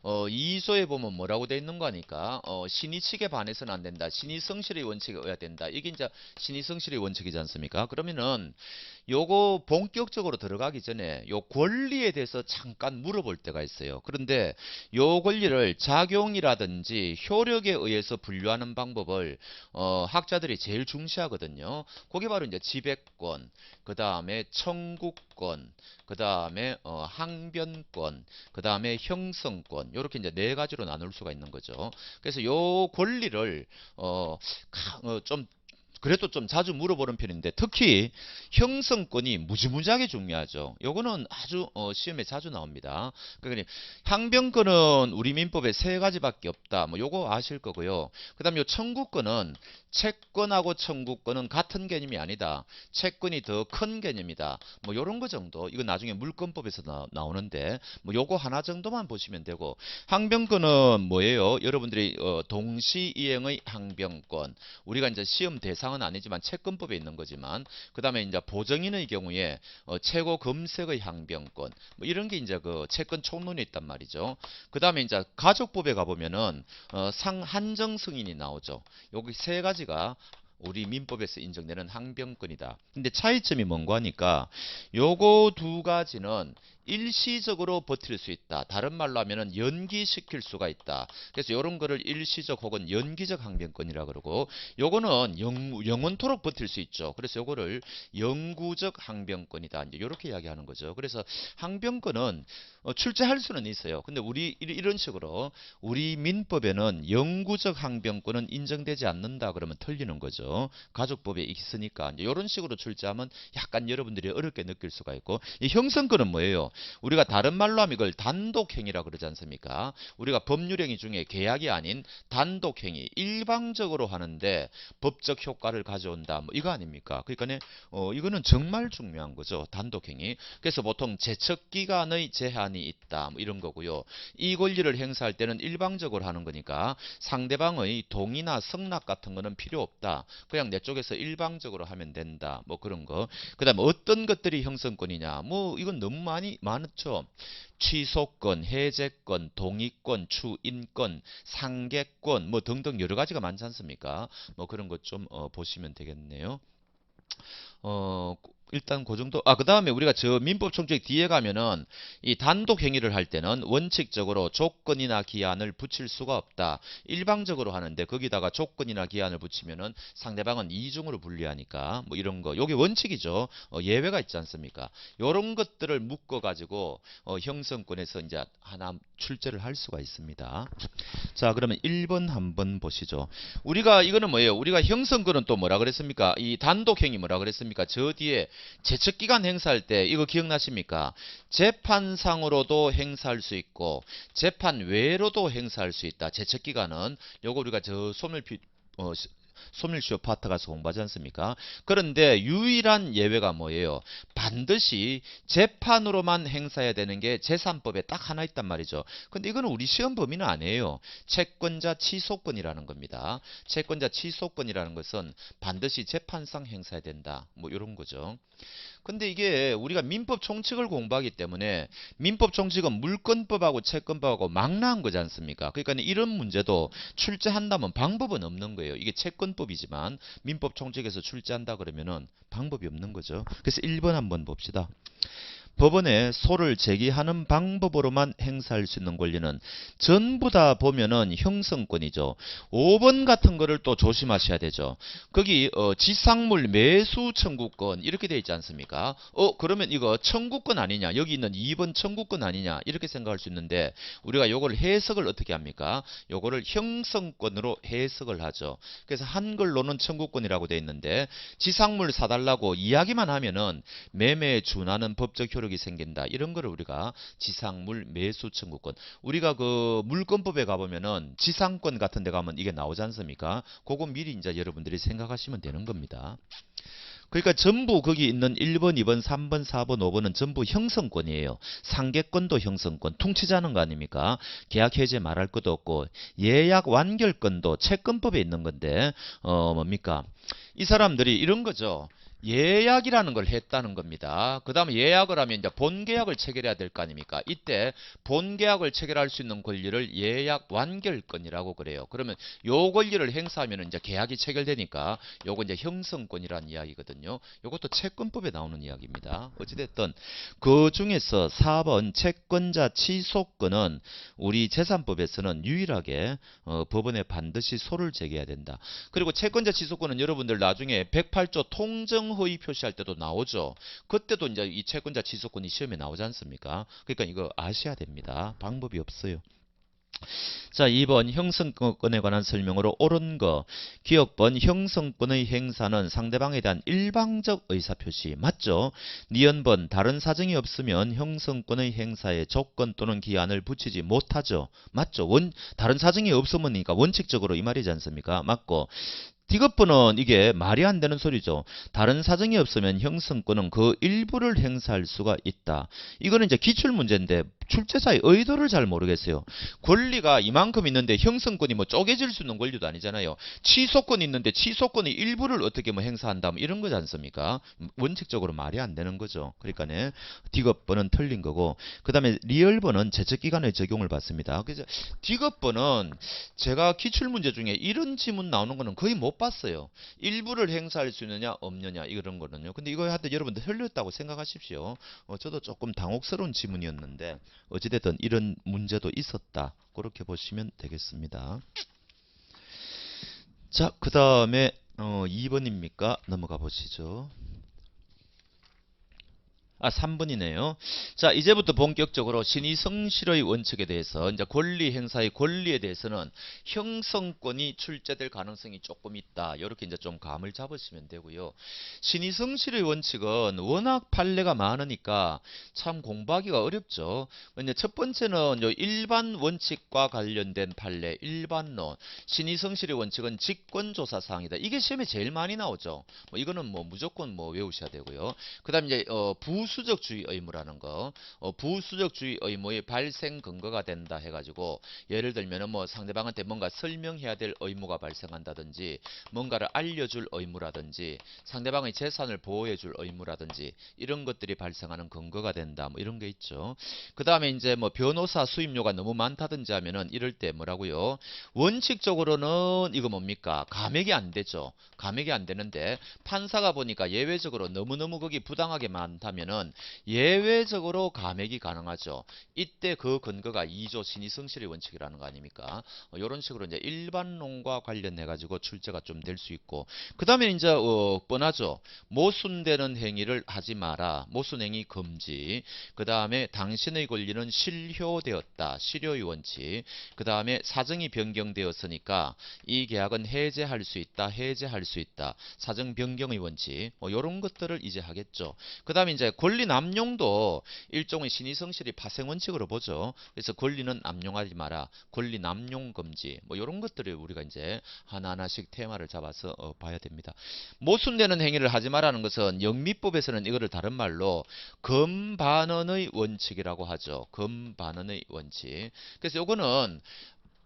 2조에 보면 뭐라고 돼 있는 거니까 신의 측에 반해서는 안 된다. 신의성실의 원칙에 의해야 된다. 이게 이제 신의성실의 원칙이지 않습니까? 그러면은 요거 본격적으로 들어가기 전에 요 권리에 대해서 잠깐 물어볼 때가 있어요. 그런데 요 권리를 작용이라든지 효력에 의해서 분류하는 방법을 학자들이 제일 중시하거든요. 그게 바로 이제 지배권, 그 다음에 청구권, 그 다음에 항변권, 그 다음에 형성권, 요렇게 이제 네 가지로 나눌 수가 있는 거죠. 그래서 요 권리를 좀 그래도 좀 자주 물어보는 편인데 특히 형성권이 무지무지하게 중요하죠. 요거는 아주 시험에 자주 나옵니다. 그러니까 항변권은 우리 민법에 세 가지밖에 없다. 뭐 요거 아실 거고요. 그다음에 요 청구권은 채권하고 청구권은 같은 개념이 아니다. 채권이 더 큰 개념이다. 뭐 요런 거 정도. 이거 나중에 물권법에서 나오는데 뭐 요거 하나 정도만 보시면 되고 항변권은 뭐예요? 여러분들이 동시 이행의 항변권. 우리가 이제 시험 대상은 아니지만 채권법에 있는 거지만 그다음에 이제 보정인의 경우에 최고 검색의 항변권 뭐 이런 게 이제 그 채권 총론에 있단 말이죠. 그다음에 이제 가족법에 가보면은 상한정 승인이 나오죠. 여기 세 가지가 우리 민법에서 인정되는 항변권이다. 근데 차이점이 뭔가 하니까 요거 두 가지는 일시적으로 버틸 수 있다. 다른 말로 하면은 연기시킬 수가 있다. 그래서 이런 거를 일시적 혹은 연기적 항변권이라 그러고 요거는 영원토록 버틸 수 있죠. 그래서 요거를 영구적 항변권이다. 이제 이렇게 이야기하는 거죠. 그래서 항변권은 출제할 수는 있어요. 근데 우리 이런 식으로 우리 민법에는 영구적 항변권은 인정되지 않는다 그러면 틀리는 거죠. 가족법에 있으니까 이제 이런 식으로 출제하면 약간 여러분들이 어렵게 느낄 수가 있고 이 형성권은 뭐예요? 우리가 다른 말로 하면 이걸 단독행위라 그러지 않습니까? 우리가 법률행위 중에 계약이 아닌 단독행위 일방적으로 하는데 법적 효과를 가져온다. 뭐 이거 아닙니까? 그러니까 이거는 정말 중요한 거죠. 단독행위. 그래서 보통 제척기간의 제한이 있다. 뭐 이런 거고요. 이 권리를 행사할 때는 일방적으로 하는 거니까 상대방의 동의나 성낙 같은 거는 필요 없다. 그냥 내 쪽에서 일방적으로 하면 된다. 뭐 그런 거. 그다음에 어떤 것들이 형성권이냐? 뭐 이건 너무 많죠. 취소권, 해제권, 동의권, 추인권, 상계권 뭐 등등 여러 가지가 많지 않습니까? 뭐 그런 것 좀 보시면 되겠네요. 어, 일단 그 정도. 그 다음에 우리가 저 민법 총칙 뒤에 가면은 이 단독 행위를 할 때는 원칙적으로 조건이나 기한을 붙일 수가 없다. 일방적으로 하는데 거기다가 조건이나 기한을 붙이면은 상대방은 이중으로 불리하니까 뭐 이런 거. 요게 원칙이죠. 예외가 있지 않습니까? 요런 것들을 묶어 가지고 형성권에서 이제 하나 출제를 할 수가 있습니다. 자, 그러면 1번 한번 보시죠. 우리가 이거는 뭐예요? 우리가 형성권은 또 뭐라 그랬습니까? 이 단독행위 뭐라 그랬습니까? 저 뒤에 제척기간 행사할 때 이거 기억나십니까? 재판상으로도 행사할 수 있고 재판 외로도 행사할 수 있다. 제척기간은 요거 우리가 저 소멸시효 파트 가서 공부하지 않습니까? 그런데 유일한 예외가 뭐예요? 반드시 재판으로만 행사해야 되는 게 제3법에 딱 하나 있단 말이죠. 근데 이거는 우리 시험 범위는 아니에요. 채권자 취소권이라는 겁니다. 채권자 취소권이라는 것은 반드시 재판상 행사해야 된다. 뭐 이런 거죠. 근데 이게 우리가 민법 총칙을 공부하기 때문에 민법 총칙은 물권법하고 채권법하고 망라한 거지 않습니까? 그러니까 이런 문제도 출제한다면 방법은 없는 거예요. 이게 채권법이지만 민법 총칙에서 출제한다 그러면은 방법이 없는 거죠. 그래서 1번 한번 봅시다. 법원에 소를 제기하는 방법으로만 행사할 수 있는 권리는 전부 다 보면은 형성권이죠. 5번 같은 거를 또 조심하셔야 되죠. 거기 지상물 매수 청구권 이렇게 돼 있지 않습니까? 그러면 이거 청구권 아니냐? 여기 있는 2번 청구권 아니냐? 이렇게 생각할 수 있는데 우리가 요걸 해석을 어떻게 합니까? 요거를 형성권으로 해석을 하죠. 그래서 한글로는 청구권이라고 돼 있는데 지상물 사달라고 이야기만 하면은 매매에 준하는 법적 효력이 생긴다. 이런 거를 우리가 지상물 매수 청구권. 우리가 그 물권법에 가보면은 지상권 같은 데 가면 이게 나오지 않습니까? 그거 미리 이제 여러분들이 생각하시면 되는 겁니다. 그러니까 전부 거기 있는 1번, 2번, 3번, 4번, 5번은 전부 형성권이에요. 상계권도 형성권, 퉁치자는 거 아닙니까? 계약 해제 말할 것도 없고 예약 완결권도 채권법에 있는 건데 뭡니까? 이 사람들이 이런 거죠. 예약이라는 걸 했다는 겁니다. 그 다음에 예약을 하면 이제 본계약을 체결해야 될 거 아닙니까? 이때 본계약을 체결할 수 있는 권리를 예약 완결권이라고 그래요. 그러면 요 권리를 행사하면 이제 계약이 체결되니까 요거 이제 형성권이라는 이야기거든요. 요것도 채권법에 나오는 이야기입니다. 어찌됐든 그 중에서 4번 채권자 취소권은 우리 재산법에서는 유일하게 법원에 반드시 소를 제기해야 된다. 그리고 채권자 취소권은 여러분들 나중에 108조 통정 허위 표시할 때도 나오죠. 그때도 이제 이 채권자 취소권이 시험에 나오지 않습니까? 그러니까 이거 아셔야 됩니다. 방법이 없어요. 자, 2번 형성권에 관한 설명으로 옳은 거. 기억번 형성권의 행사는 상대방에 대한 일방적 의사표시. 맞죠? 니은번 다른 사정이 없으면 형성권의 행사에 조건 또는 기한을 붙이지 못하죠. 맞죠? 다른 사정이 없으면니까 원칙적으로 이 말이지 않습니까? 맞고. 디귿번은 이게 말이 안 되는 소리죠. 다른 사정이 없으면 형성권은 그 일부를 행사할 수가 있다. 이거는 이제 기출문제인데 출제자의 의도를 잘 모르겠어요. 권리가 이만큼 있는데 형성권이 뭐 쪼개질 수 있는 권리도 아니잖아요. 취소권이 있는데 취소권의 일부를 어떻게 뭐 행사한다 뭐 이런 거지 않습니까? 원칙적으로 말이 안 되는 거죠. 그러니까는 디귿번은 틀린 거고, 그 다음에 리얼번은 제척기간의 적용을 받습니다. 그래서 디귿번은 제가 기출문제 중에 이런 지문 나오는 거는 거의 못 봤어요. 일부를 행사할 수 있느냐 없느냐 이런 거는요. 근데 이거 하여튼 여러분들 틀렸다고 생각하십시오. 저도 조금 당혹스러운 지문이었는데 어찌됐든 이런 문제도 있었다. 그렇게 보시면 되겠습니다. 자, 그 다음에 2번입니까? 넘어가 보시죠. 3번이네요. 자, 이제부터 본격적으로 신의성실의 원칙에 대해서, 이제 권리 행사의 권리에 대해서는 형성권이 출제될 가능성이 조금 있다. 이렇게 이제 좀 감을 잡으시면 되고요. 신의성실의 원칙은 워낙 판례가 많으니까 참 공부하기가 어렵죠. 이제 첫 번째는 일반 원칙과 관련된 판례, 일반론. 신의성실의 원칙은 직권조사 사항이다. 이게 시험에 제일 많이 나오죠. 이거는 뭐 무조건 뭐 외우셔야 되고요. 그다음 이제 부수적주의 의무라는 거, 부수적주의 의무의 발생 근거가 된다 해가지고, 예를 들면은 뭐 상대방한테 뭔가 설명해야 될 의무가 발생한다든지, 뭔가를 알려줄 의무라든지, 상대방의 재산을 보호해줄 의무라든지 이런 것들이 발생하는 근거가 된다. 뭐 이런 게 있죠. 그 다음에 이제 뭐 변호사 수임료가 너무 많다든지 하면은 이럴 때 뭐라고요? 원칙적으로는 이거 뭡니까? 감액이 안 되죠. 감액이 안 되는데 판사가 보니까 예외적으로 너무너무 거기 부당하게 많다면은 예외적으로 감액이 가능하죠. 이때 그 근거가 2조 신의성실의 원칙이라는 거 아닙니까? 이런 식으로 이제 일반론과 관련해 가지고 출제가 좀 될 수 있고, 그 다음에 이제 뻔하죠. 모순되는 행위를 하지 마라. 모순행위 금지. 그 다음에 당신의 권리는 실효되었다. 실효의 원칙. 그 다음에 사정이 변경되었으니까 이 계약은 해제할 수 있다. 해제할 수 있다. 사정 변경의 원칙. 이런 것들을 이제 하겠죠. 그 다음에 이제 권리 남용도 일종의 신의성실이 파생 원칙으로 보죠. 그래서 권리는 남용하지 마라. 권리 남용 금지. 뭐 이런 것들을 우리가 이제 하나하나씩 테마를 잡아서 봐야 됩니다. 모순되는 행위를 하지 마라는 것은 영미법에서는 이거를 다른 말로 금반언의 원칙이라고 하죠. 금반언의 원칙. 그래서 요거는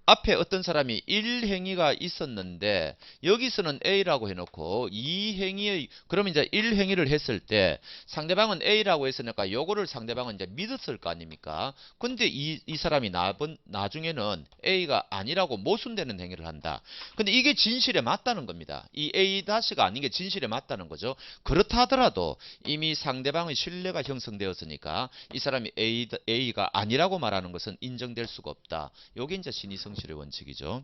앞에 어떤 사람이 1행위가 있었는데 여기서는 A라고 해놓고 2행위의, 그러면 이제 1행위를 했을 때 상대방은 A라고 했으니까 요거를 상대방은 이제 믿었을 거 아닙니까? 근데 이 사람이 나중에는 A가 아니라고 모순되는 행위를 한다. 근데 이게 진실에 맞다는 겁니다. 이 A-가 아닌 게 진실에 맞다는 거죠. 그렇다 하더라도 이미 상대방의 신뢰가 형성되었으니까 이 사람이 A가 아니라고 말하는 것은 인정될 수가 없다. 요게 이제 신의성 실의 원칙이죠.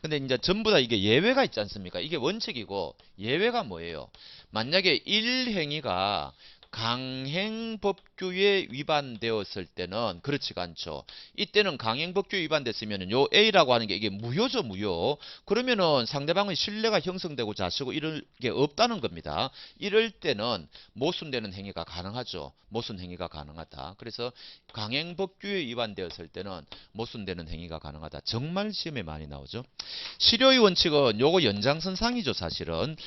근데 이제 전부 다 이게 예외가 있지 않습니까? 이게 원칙이고 예외가 뭐예요? 만약에 1행위가 강행법규에 위반되었을 때는 그렇지가 않죠. 이때는 강행법규에 위반됐으면 요 A라고 하는 게 이게 무효죠, 무효. 그러면은 상대방의 신뢰가 형성되고 자시고 이럴 게 없다는 겁니다. 이럴 때는 모순되는 행위가 가능하죠. 모순 행위가 가능하다. 그래서 강행법규에 위반되었을 때는 모순되는 행위가 가능하다. 정말 시험에 많이 나오죠. 실효의 원칙은 요거 연장선상이죠, 사실은.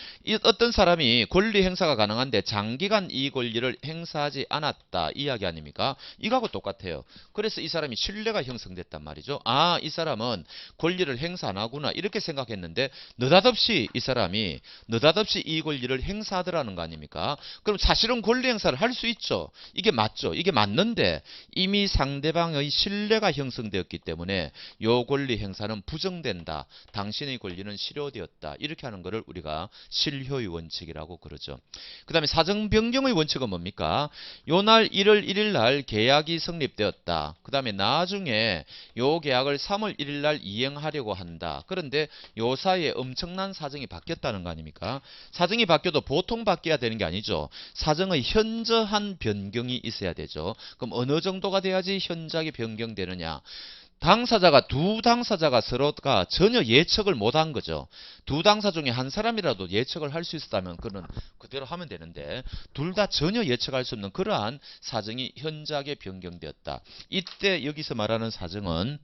어떤 사람이 권리 행사가 가능한데 장기간 이 권리를 행사하지 않았다, 이 이야기 아닙니까? 이거하고 똑같아요. 그래서 이 사람이 신뢰가 형성됐단 말이죠. 이 사람은 권리를 행사 안 하구나 이렇게 생각했는데 느닷없이 이 사람이 느닷없이 이 권리를 행사하더라는 거 아닙니까? 그럼 사실은 권리 행사를 할 수 있죠. 이게 맞죠. 이게 맞는데 이미 상대방의 신뢰가 형성되었기 때문에 요 권리 행사는 부정된다. 당신의 권리는 실효되었다. 이렇게 하는 것을 우리가 실효의 원칙이라고 그러죠. 그 다음에 사정 변경의 원칙은 뭡니까? 요날 1월 1일 날 계약이 성립되었다. 그 다음에 나중에 요 계약을 3월 1일 날 이행하려고 한다. 그런데 요 사이에 엄청난 사정이 바뀌었다는 거 아닙니까? 사정이 바뀌어도 보통 바뀌어야 되는 게 아니죠. 사정의 현저한 변경이 있어야 되죠. 그럼 어느 정도가 돼야지 현저하게 변경되느냐? 당사자가 두 당사자가 서로가 전혀 예측을 못한 거죠. 두 당사 중에 한 사람이라도 예측을 할 수 있었다면 그는 그대로 하면 되는데 둘 다 전혀 예측할 수 없는 그러한 사정이 현저하게 변경되었다. 이때 여기서 말하는 사정은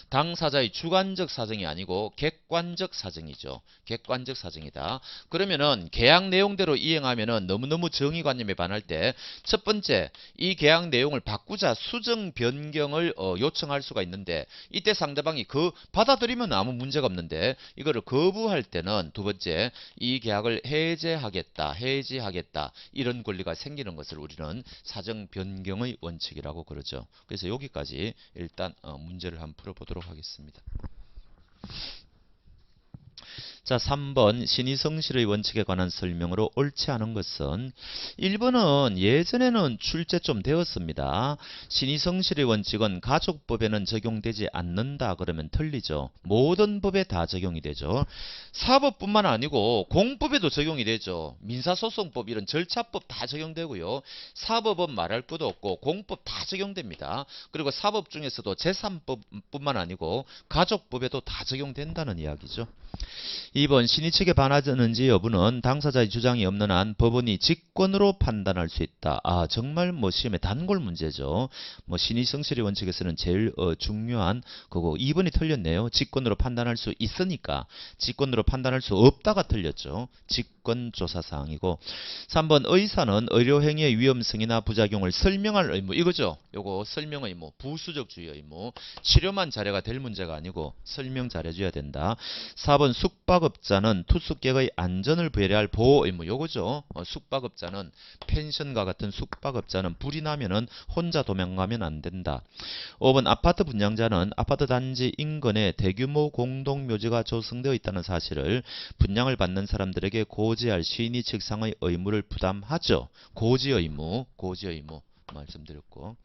당사자의 주관적 사정이 아니고 객관적 사정이죠. 객관적 사정이다. 그러면은 계약 내용대로 이행하면은 너무너무 정의관념에 반할 때 첫 번째, 이 계약 내용을 바꾸자 수정 변경을 요청할 수가 있는데 이때 상대방이 받아들이면 아무 문제가 없는데 이거를 거부할 때는 두 번째, 이 계약을 해지하겠다 이런 권리가 생기는 것을 우리는 사정 변경의 원칙이라고 그러죠. 그래서 여기까지 일단 문제를 한번 풀어보도록 하겠습니다. 자, 3번 신의성실의 원칙에 관한 설명으로 옳지 않은 것은 1번은 예전에는 출제 좀 되었습니다. 신의성실의 원칙은 가족법에는 적용되지 않는다 그러면 틀리죠. 모든 법에 다 적용이 되죠. 사법뿐만 아니고 공법에도 적용이 되죠. 민사소송법 이런 절차법 다 적용되고요. 사법은 말할 것도 없고 공법 다 적용됩니다. 그리고 사법 중에서도 제3법뿐만 아니고 가족법에도 다 적용된다는 이야기죠. 2번 신의 측에 반하는지 여부는 당사자의 주장이 없는 한 법원이 직권으로 판단할 수 있다. 정말 시험에 단골 문제죠. 신의 성실의 원칙에서는 제일 중요한 거고 2번이 틀렸네요. 직권으로 판단할 수 있으니까 직권으로 판단할 수 없다가 틀렸죠. 직권조사사항이고 3번 의사는 의료행위의 위험성이나 부작용을 설명할 의무 이거죠. 요거 설명 의무, 부수적주의 의무, 치료만 잘해가 될 문제가 아니고 설명 잘해줘야 된다. 4번 숙박업자는 투숙객의 안전을 배려할 보호 의무 요거죠. 숙박업자는 펜션과 같은 숙박업자는 불이 나면은 혼자 도망가면 안 된다. 5번 아파트 분양자는 아파트 단지 인근에 대규모 공동묘지가 조성되어 있다는 사실을 분양을 받는 사람들에게 고지할 시인이 책상의 의무를 부담하죠. 고지 의무 말씀드렸고.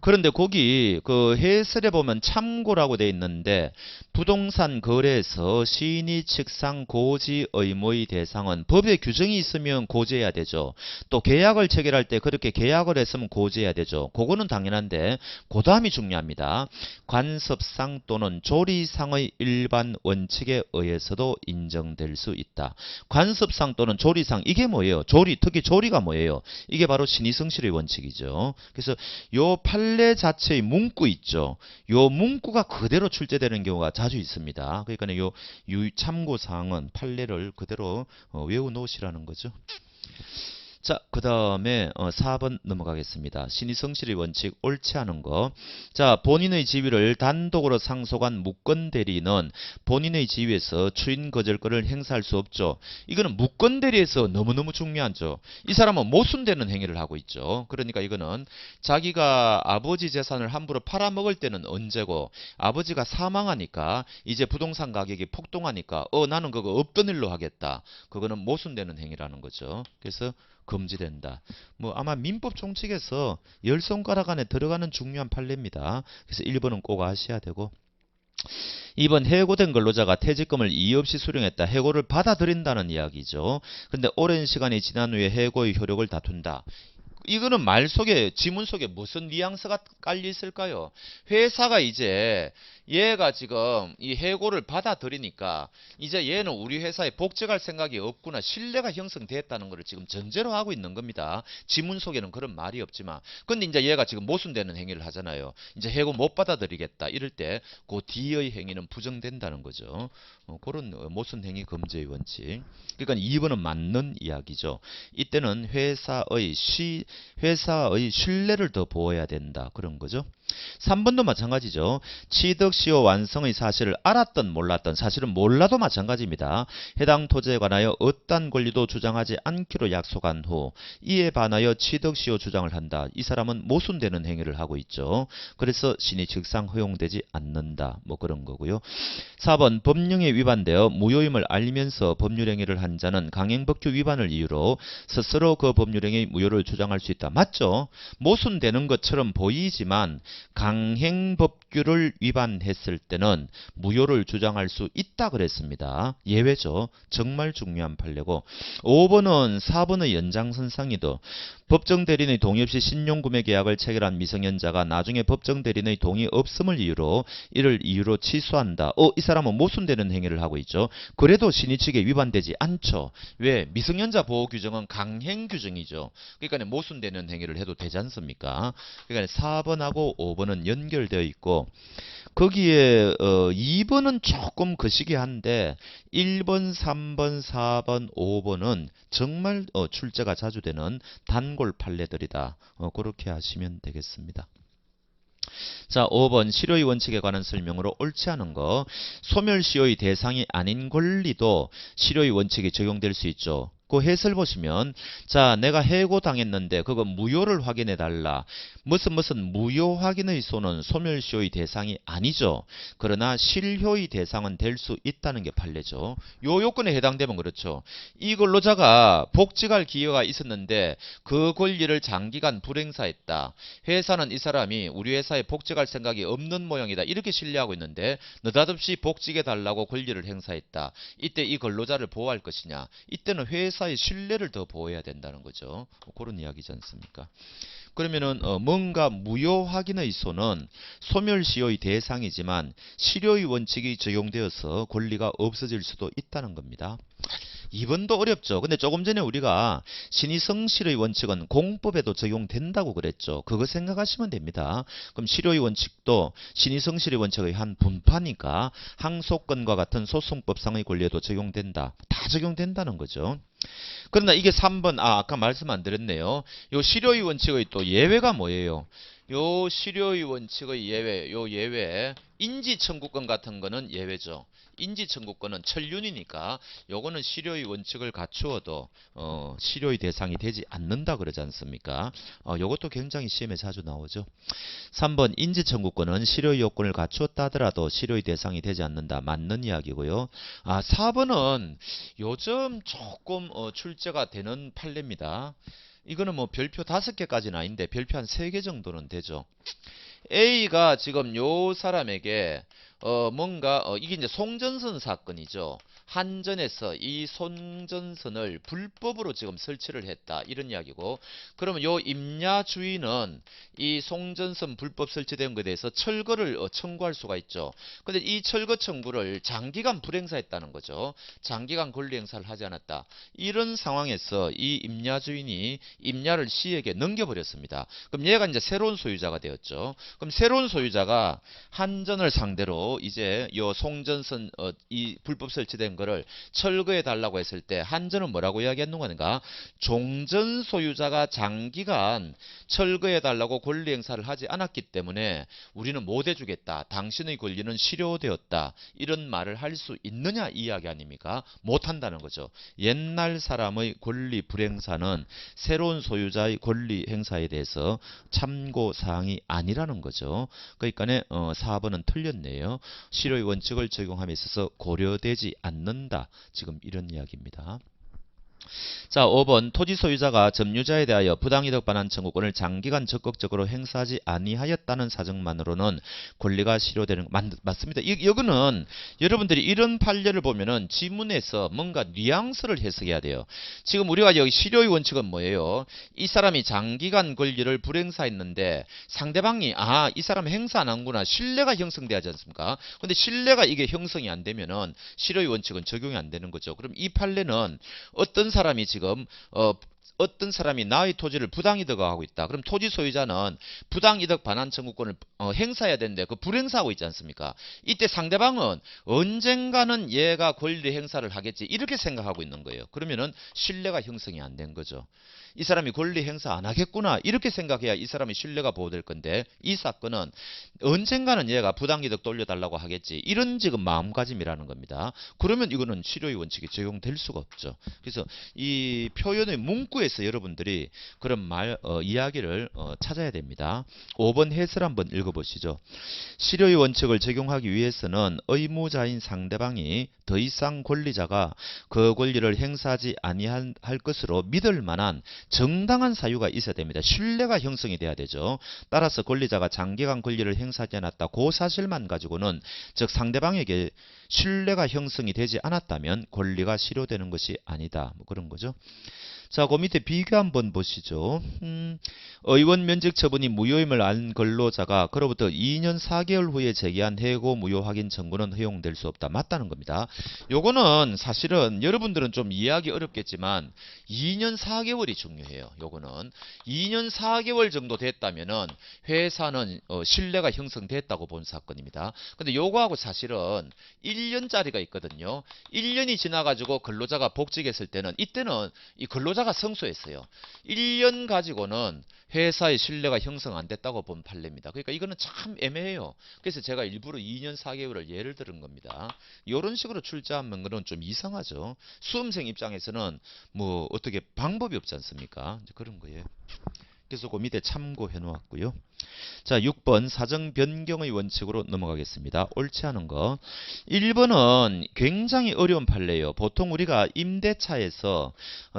그런데 거기 해설에 보면 참고라고 돼 있는데 부동산 거래에서 시인이 측상 고지 의무의 대상은 법에 규정이 있으면 고지해야 되죠. 또 계약을 체결할 때 그렇게 계약을 했으면 고지해야 되죠. 그거는 당연한데 그 다음이 중요합니다. 관습상 또는 조리상의 일반 원칙에 의해서도 인정될 수 있다. 관습상 또는 조리상 이게 뭐예요? 특히 조리가 뭐예요? 이게 바로 신의성실의 원칙이죠. 그래서 요 판례 자체의 문구 있죠. 요 문구가 그대로 출제되는 경우가 자주 있습니다. 그러니까 요 참고사항은 판례를 그대로 외워 놓으시라는 거죠. 자, 그 다음에 4번 넘어가겠습니다. 신의성실의 원칙 옳지 않은 거. 자, 본인의 지위를 단독으로 상속한 무권대리는 본인의 지위에서 추인 거절권을 행사할 수 없죠. 이거는 무권대리에서 너무너무 중요하죠. 이 사람은 모순되는 행위를 하고 있죠. 그러니까 이거는 자기가 아버지 재산을 함부로 팔아먹을 때는 언제고 아버지가 사망하니까 이제 부동산 가격이 폭등하니까 나는 그거 없던 일로 하겠다. 그거는 모순되는 행위라는 거죠. 그래서 금지된다. 아마 민법 총칙에서 10손가락 안에 들어가는 중요한 판례입니다. 그래서 1번은 꼭 아셔야 되고 2번 해고된 근로자가 퇴직금을 이의 없이 수령했다. 해고를 받아들인다는 이야기죠. 그런데 오랜 시간이 지난 후에 해고의 효력을 다툰다. 이거는 지문 속에 무슨 뉘앙스가 깔려 있을까요? 회사가 이제 얘가 지금 이 해고를 받아들이니까 이제 얘는 우리 회사에 복직할 생각이 없구나. 신뢰가 형성됐다는 것을 지금 전제로 하고 있는 겁니다. 지문 속에는 그런 말이 없지만. 근데 이제 얘가 지금 모순되는 행위를 하잖아요. 이제 해고 못 받아들이겠다. 이럴 때 그 뒤의 행위는 부정된다는 거죠. 그런 모순 행위 금지의 원칙. 그러니까 2번은 맞는 이야기죠. 이때는 회사의 신뢰를 더 보호해야 된다. 그런 거죠. 3번도 마찬가지죠. 취득시효 완성의 사실을 알았든 몰랐든 사실은 몰라도 마찬가지입니다. 해당 토지에 관하여 어떠한 권리도 주장하지 않기로 약속한 후 이에 반하여 취득시효 주장을 한다. 이 사람은 모순되는 행위를 하고 있죠. 그래서 신의 측상 허용되지 않는다. 그런 거고요. 4번 법령에 위반되어 무효임을 알면서 법률행위를 한 자는 강행법규 위반을 이유로 스스로 그 법률행위 무효를 주장할 수 있다. 맞죠? 모순되는 것처럼 보이지만 강행법규를 위반했을 때는 무효를 주장할 수 있다 그랬습니다. 예외죠. 정말 중요한 판례고 5번은 4번의 연장선상이도 법정 대리인의 동의 없이 신용구매 계약을 체결한 미성년자가 나중에 법정 대리인의 동의 없음을 이유로 이를 이유로 취소한다. 이 사람은 모순되는 행위를 하고 있죠. 그래도 신의 측에 위반되지 않죠. 왜? 미성년자 보호 규정은 강행 규정이죠. 그러니까 모순되는 행위를 해도 되지 않습니까? 그러니까 4번하고 5번은 연결되어 있고 거기에 2번은 조금 거시기한데 1번, 3번, 4번, 5번은 정말 출제가 자주 되는 단골 판례들이다. 그렇게 하시면 되겠습니다. 자, 5번 실효의 원칙에 관한 설명으로 옳지 않은 거. 소멸시효의 대상이 아닌 권리도 실효의 원칙이 적용될 수 있죠. 그 해설 보시면 자 내가 해고당했는데 그거 무효를 확인해 달라. 무슨 무효 확인의 소는 소멸시효의 대상이 아니죠. 그러나 실효의 대상은 될 수 있다는 게 판례죠. 요 요건에 해당되면 그렇죠. 이 근로자가 복직할 기회가 있었는데 그 권리를 장기간 불행사했다. 회사는 이 사람이 우리 회사에 복직할 생각이 없는 모양이다. 이렇게 신뢰하고 있는데 느닷없이 복직해 달라고 권리를 행사했다. 이때 이 근로자를 보호할 것이냐. 이때는 회사의 신뢰를 더 보호해야 된다는 거죠. 그런 이야기지 않습니까? 그러면은 뭔가 무효 확인의 소는 소멸시효의 대상이지만 실효의 원칙이 적용되어서 권리가 없어질 수도 있다는 겁니다. 2번도 어렵죠. 근데 조금 전에 우리가 신의성실의 원칙은 공법에도 적용된다고 그랬죠. 그거 생각하시면 됩니다. 그럼 실효의 원칙도 신의성실의 원칙의 한 분파니까 항소권과 같은 소송법상의 권리에도 적용된다. 다 적용된다는 거죠. 그러나 이게 3번 아까 말씀 안 드렸네요. 요 실효의 원칙의 또 예외가 뭐예요? 요 실효의 원칙의 예외, 요 예외 인지청구권 같은 거는 예외죠. 인지청구권은 천륜이니까 요거는 실효의 원칙을 갖추어도 실효의 대상이 되지 않는다 그러지 않습니까? 요것도 굉장히 시험에 자주 나오죠. 3번 인지청구권은 실효의 요건을 갖추었다 하더라도 실효의 대상이 되지 않는다. 맞는 이야기고요. 4번은 요즘 조금 출제가 되는 판례입니다. 이거는 뭐 별표 5개까지는 아닌데 별표 한 3개 정도는 되죠. A가 지금 요 사람에게 뭔가 이게 이제 송전선 사건이죠. 한전에서 이 송전선을 불법으로 지금 설치를 했다. 이런 이야기고. 그러면 요 임야 주인은 이 송전선 불법 설치된 것에 대해서 철거를 청구할 수가 있죠. 근데 이 철거 청구를 장기간 불행사했다는 거죠. 장기간 권리 행사를 하지 않았다. 이런 상황에서 이 임야 주인이 임야를 시에게 넘겨버렸습니다. 그럼 얘가 이제 새로운 소유자가 되었죠. 그럼 새로운 소유자가 한전을 상대로 이제 요 송전선 이 불법 설치된 거를 철거해 달라고 했을 때 한전은 뭐라고 이야기했는가? 종전 소유자가 장기간 철거해 달라고 권리 행사를 하지 않았기 때문에 우리는 못 해주겠다. 당신의 권리는 실효되었다. 이런 말을 할 수 있느냐 이 이야기 아닙니까? 못 한다는 거죠. 옛날 사람의 권리 불행사는 새로운 소유자의 권리 행사에 대해서 참고 사항이 아니라는 거죠. 그러니까 4번은 틀렸네요. 실효의 원칙을 적용함에 있어서 고려되지 않는다. 지금 이런 이야기입니다. 자, 5번 토지 소유자가 점유자에 대하여 부당이득 반환 청구권을 장기간 적극적으로 행사하지 아니하였다는 사정만으로는 권리가 실효되는 맞습니다. 이거는 여러분들이 이런 판례를 보면은 지문에서 뭔가 뉘앙스를 해석해야 돼요. 지금 우리가 여기 실효의 원칙은 뭐예요? 이 사람이 장기간 권리를 불행사했는데 상대방이 이 사람 행사 안 한구나 신뢰가 형성되지 않습니까? 근데 신뢰가 이게 형성이 안 되면은 실효의 원칙은 적용이 안 되는 거죠. 그럼 이 판례는 어떤 사람이 지금 어떤 사람이 나의 토지를 부당이득하고 있다. 그럼 토지 소유자는 부당이득 반환 청구권을 행사해야 되는데 그 불행사하고 있지 않습니까? 이때 상대방은 언젠가는 얘가 권리 행사를 하겠지 이렇게 생각하고 있는 거예요. 그러면은 신뢰가 형성이 안 된 거죠. 이 사람이 권리 행사 안 하겠구나 이렇게 생각해야 이 사람의 신뢰가 보호될 건데 이 사건은 언젠가는 얘가 부당이득 돌려달라고 하겠지 이런 지금 마음가짐이라는 겁니다. 그러면 이거는 실효의 원칙이 적용될 수가 없죠. 그래서 이 표현의 문구에서 여러분들이 그런 이야기를 찾아야 됩니다. 5번 해설 한번 읽어보시죠. 실효의 원칙을 적용하기 위해서는 의무자인 상대방이 더 이상 권리자가 그 권리를 행사하지 아니할 것으로 믿을 만한 정당한 사유가 있어야 됩니다. 신뢰가 형성이 돼야 되죠. 따라서 권리자가 장기간 권리를 행사하지 않았다. 그 사실만 가지고는 즉 상대방에게 신뢰가 형성이 되지 않았다면 권리가 실효되는 것이 아니다. 뭐 그런 거죠. 자, 그 밑에 비교 한번 보시죠. 의원 면직 처분이 무효임을 안 근로자가 그로부터 2년 4개월 후에 제기한 해고 무효 확인 청구는 허용될 수 없다. 맞다는 겁니다. 요거는 사실은 여러분들은 좀 이해하기 어렵겠지만 2년 4개월이 중요해요. 요거는 2년 4개월 정도 됐다면은 회사는 신뢰가 형성됐다고 본 사건입니다. 근데 요거하고 사실은 1년짜리가 있거든요. 1년이 지나가지고 근로자가 복직했을 때는 이때는 이 근로자가 성소했어요. 1년 가지고는 회사의 신뢰가 형성 안 됐다고 본 판례입니다. 그러니까 이거는 참 애매해요. 그래서 제가 일부러 2년 4개월을 예를 들은 겁니다. 이런 식으로 출제하면 그건 좀 이상하죠. 수험생 입장에서는 뭐 어떻게 방법이 없지 않습니까? 이제 그런 거예요. 그래서 그 밑에 참고해 놓았고요. 자, 6번 사정 변경의 원칙으로 넘어가겠습니다. 옳지 않은 거. 1번은 굉장히 어려운 판례예요. 보통 우리가 임대차에서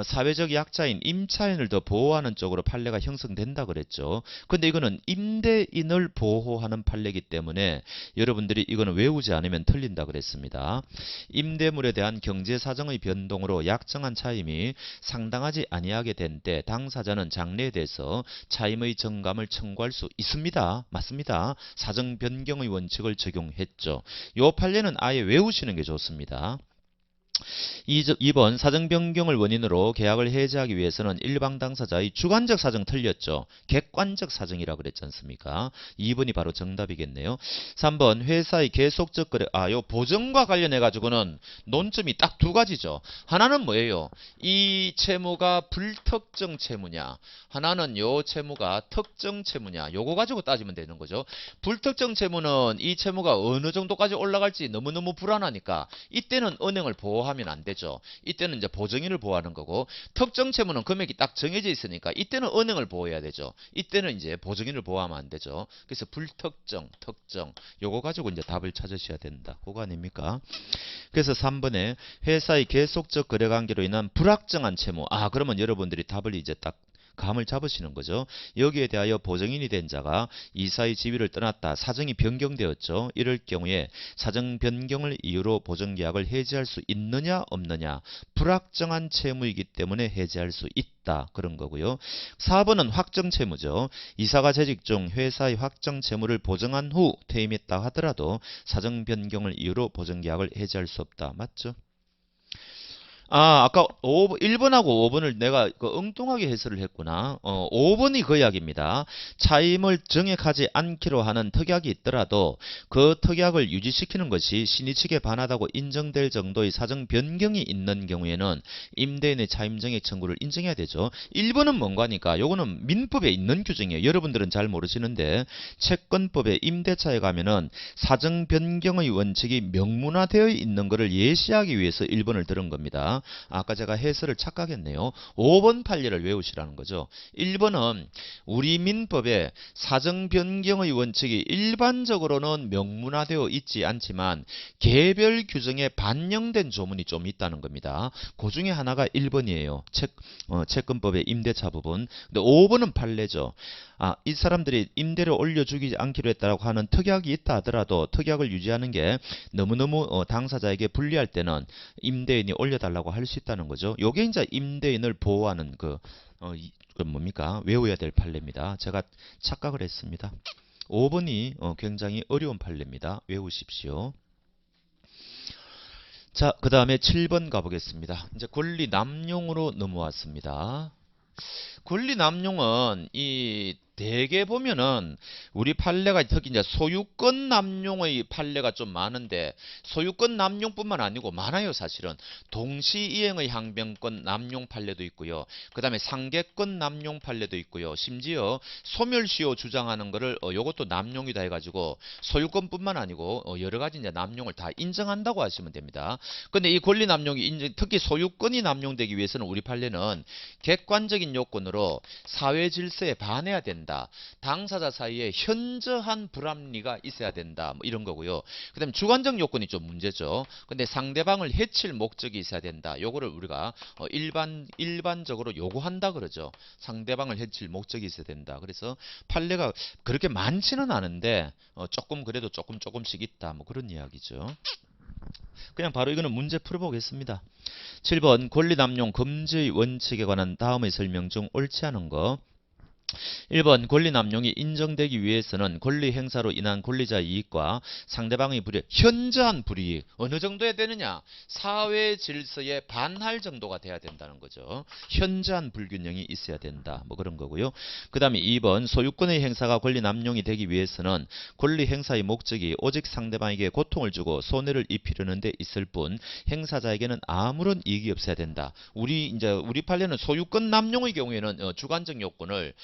사회적 약자인 임차인을 더 보호하는 쪽으로 판례가 형성된다 그랬죠. 근데 이거는 임대인을 보호하는 판례이기 때문에 여러분들이 이거는 외우지 않으면 틀린다 그랬습니다. 임대물에 대한 경제 사정의 변동으로 약정한 차임이 상당하지 아니하게 된 때 당사자는 장래에 대해서 차임의 정감을 청구할 수 있습니다. 맞습니다. 사정 변경의 원칙을 적용했죠. 요 판례는 아예 외우시는 게 좋습니다. 2번 사정 변경을 원인으로 계약을 해지하기 위해서는 일방 당사자의 주관적 사정 틀렸죠. 객관적 사정이라 그랬지 않습니까? 2번이 바로 정답이겠네요. 3번 회사의 계속적 거래 요 보증과 관련해 가지고는 논점이 딱 두 가지죠. 하나는 뭐예요? 이 채무가 불특정 채무냐, 하나는 요 채무가 특정 채무냐. 요거 가지고 따지면 되는 거죠. 불특정 채무는 이 채무가 어느 정도까지 올라갈지 너무너무 불안하니까 이때는 은행을 보호하면 안 되죠. 이때는 이제 보증인을 보호하는 거고, 특정 채무는 금액이 딱 정해져 있으니까 이때는 은행을 보호해야 되죠. 이때는 이제 보증인을 보호하면 안 되죠. 그래서 불특정, 특정 요거 가지고 이제 답을 찾으셔야 된다. 그거 아닙니까? 그래서 3번에 회사의 계속적 거래관계로 인한 불확정한 채무. 그러면 여러분들이 답을 이제 딱 감을 잡으시는 거죠. 여기에 대하여 보증인이 된 자가 이사의 지위를 떠났다. 사정이 변경되었죠. 이럴 경우에 사정 변경을 이유로 보증계약을 해지할 수 있느냐 없느냐. 불확정한 채무이기 때문에 해지할 수 있다. 그런 거고요. 4번은 확정 채무죠. 이사가 재직 중 회사의 확정 채무를 보증한 후 퇴임했다 하더라도 사정 변경을 이유로 보증계약을 해지할 수 없다. 맞죠? 아까 1번하고 5번을 내가 엉뚱하게 해설을 했구나. 5번이 그 이야기입니다. 차임을 정액하지 않기로 하는 특약이 있더라도 그 특약을 유지시키는 것이 신의 측에 반하다고 인정될 정도의 사정 변경이 있는 경우에는 임대인의 차임 정액 청구를 인정해야 되죠. 1번은 뭔가니까 요거는 민법에 있는 규정이에요. 여러분들은 잘 모르시는데 채권법에 임대차에 가면은 사정 변경의 원칙이 명문화되어 있는 것을 예시하기 위해서 1번을 들은 겁니다. 아까 제가 해설을 착각했네요. 5번 판례를 외우시라는 거죠. 1번은 우리 민법에 사정 변경의 원칙이 일반적으로는 명문화되어 있지 않지만 개별 규정에 반영된 조문이 좀 있다는 겁니다. 그 중에 하나가 1번이에요. 채권법의 임대차 부분. 근데 5번은 판례죠. 이 사람들이 임대료 올려주지 않기로 했다고 하는 특약이 있다 하더라도 특약을 유지하는 게 너무너무 당사자에게 불리할 때는 임대인이 올려달라고 할 수 있다는 거죠. 요게 이제 임대인을 보호하는 그 뭡니까? 외워야 될 판례입니다. 제가 착각을 했습니다. 5번이 굉장히 어려운 판례입니다. 외우십시오. 자, 그 다음에 7번 가보겠습니다. 이제 권리 남용으로 넘어왔습니다. 권리 남용은 대개 보면은 우리 판례가 특히 이제 소유권 남용의 판례가 좀 많은데 소유권 남용뿐만 아니고 많아요. 사실은 동시이행의 항변권 남용 판례도 있고요. 그 다음에 상계권 남용 판례도 있고요. 심지어 소멸시효 주장하는 거를 요것도 남용이다 해가지고 소유권뿐만 아니고 여러 가지 이제 남용을 다 인정한다고 하시면 됩니다. 근데 이 권리 남용이 특히 소유권이 남용되기 위해서는 우리 판례는 객관적인 요건으로 사회 질서에 반해야 된다. 당사자 사이에 현저한 불합리가 있어야 된다. 뭐 이런 거고요. 그 다음에 주관적 요건이 좀 문제죠. 근데 상대방을 해칠 목적이 있어야 된다. 요거를 우리가 일반적으로 요구한다 그러죠. 상대방을 해칠 목적이 있어야 된다. 그래서 판례가 그렇게 많지는 않은데 조금 그래도 조금씩 있다. 뭐 그런 이야기죠. 그냥 바로 이거는 문제 풀어보겠습니다. 7번 권리남용 금지의 원칙에 관한 다음의 설명 중 옳지 않은 거. 1번 권리남용이 인정되기 위해서는 권리 행사로 인한 권리자 이익과 상대방의 불이익, 현저한 불이익 어느 정도에 되느냐? 사회 질서에 반할 정도가 돼야 된다는 거죠. 현저한 불균형이 있어야 된다. 뭐 그런 거고요. 그 다음에 2번 소유권의 행사가 권리남용이 되기 위해서는 권리 행사의 목적이 오직 상대방에게 고통을 주고 손해를 입히려는 데 있을 뿐 행사자에게는 아무런 이익이 없어야 된다. 우리 판례는 소유권 남용의 경우에는 주관적 요건을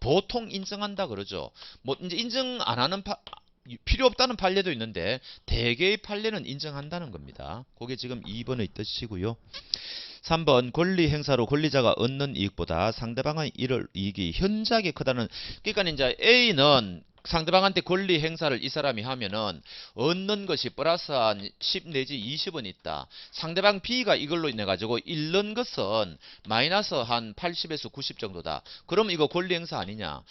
보통 인정한다 그러죠. 뭐 이제 인정 안 하는 필요 없다는 판례도 있는데 대개의 판례는 인정한다는 겁니다. 그게 지금 2번의 뜻이고요. 3번 권리 행사로 권리자가 얻는 이익보다 상대방의 이를 이익이 현저하게 크다는, 그러니까 이제 A는 상대방한테 권리 행사를 이 사람이 하면은 얻는 것이 플러스 한 10 내지 20은 있다. 상대방 B가 이걸로 인해 가지고 잃는 것은 마이너스 한 80에서 90 정도다. 그럼 이거 권리 행사 아니냐?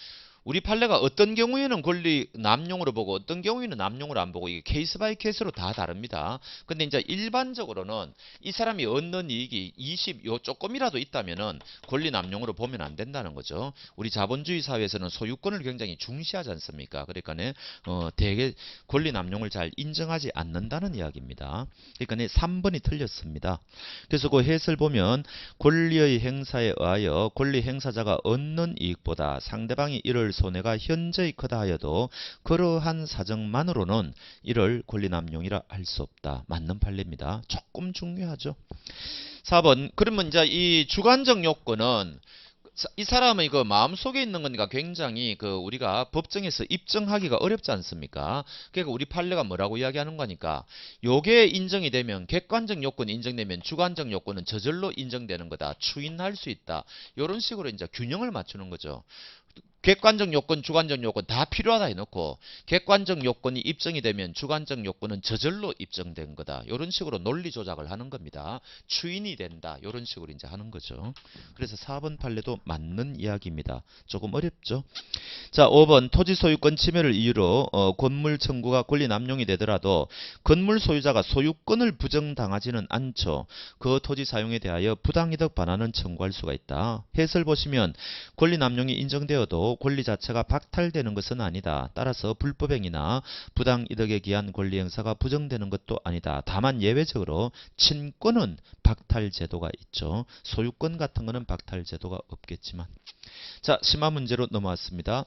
우리 판례가 어떤 경우에는 권리 남용으로 보고 어떤 경우에는 남용으로 안 보고 이게 케이스 바이 케이스로 다 다릅니다. 근데 이제 일반적으로는 이 사람이 얻는 이익이 20 요 조금이라도 있다면은 권리 남용으로 보면 안 된다는 거죠. 우리 자본주의 사회에서는 소유권을 굉장히 중시하지 않습니까? 그러니까 대개 권리 남용을 잘 인정하지 않는다는 이야기입니다. 그러니까 3번이 틀렸습니다. 그래서 그 해설 보면 권리의 행사에 의하여 권리 행사자가 얻는 이익보다 상대방이 이를 손해가 현저히 크다 하여도 그러한 사정만으로는 이를 권리남용이라 할 수 없다. 맞는 판례입니다. 조금 중요하죠. 4번 그러면 이제 이 주관적 요건은 이 사람의 그 마음속에 있는 거니까 굉장히 우리가 법정에서 입증하기가 어렵지 않습니까? 그러니까 우리 판례가 뭐라고 이야기하는 거니까 요게 인정이 되면 객관적 요건이 인정되면 주관적 요건은 저절로 인정되는 거다. 추인할 수 있다. 이런 식으로 이제 균형을 맞추는 거죠. 객관적 요건, 주관적 요건 다 필요하다 해놓고 객관적 요건이 입증이 되면 주관적 요건은 저절로 입증된 거다. 이런 식으로 논리 조작을 하는 겁니다. 추인이 된다. 이런 식으로 이제 하는 거죠. 그래서 4번 판례도 맞는 이야기입니다. 조금 어렵죠. 자, 5번 토지 소유권 침해를 이유로 건물 청구가 권리 남용이 되더라도 건물 소유자가 소유권을 부정당하지는 않죠. 그 토지 사용에 대하여 부당이득 반환은 청구할 수가 있다. 해설 보시면 권리 남용이 인정되어도 권리 자체가 박탈되는 것은 아니다. 따라서 불법행위나 부당이득에 기한 권리 행사가 부정되는 것도 아니다. 다만 예외적으로 친권은 박탈 제도가 있죠. 소유권 같은 거는 박탈 제도가 없겠지만. 자, 심화 문제로 넘어왔습니다.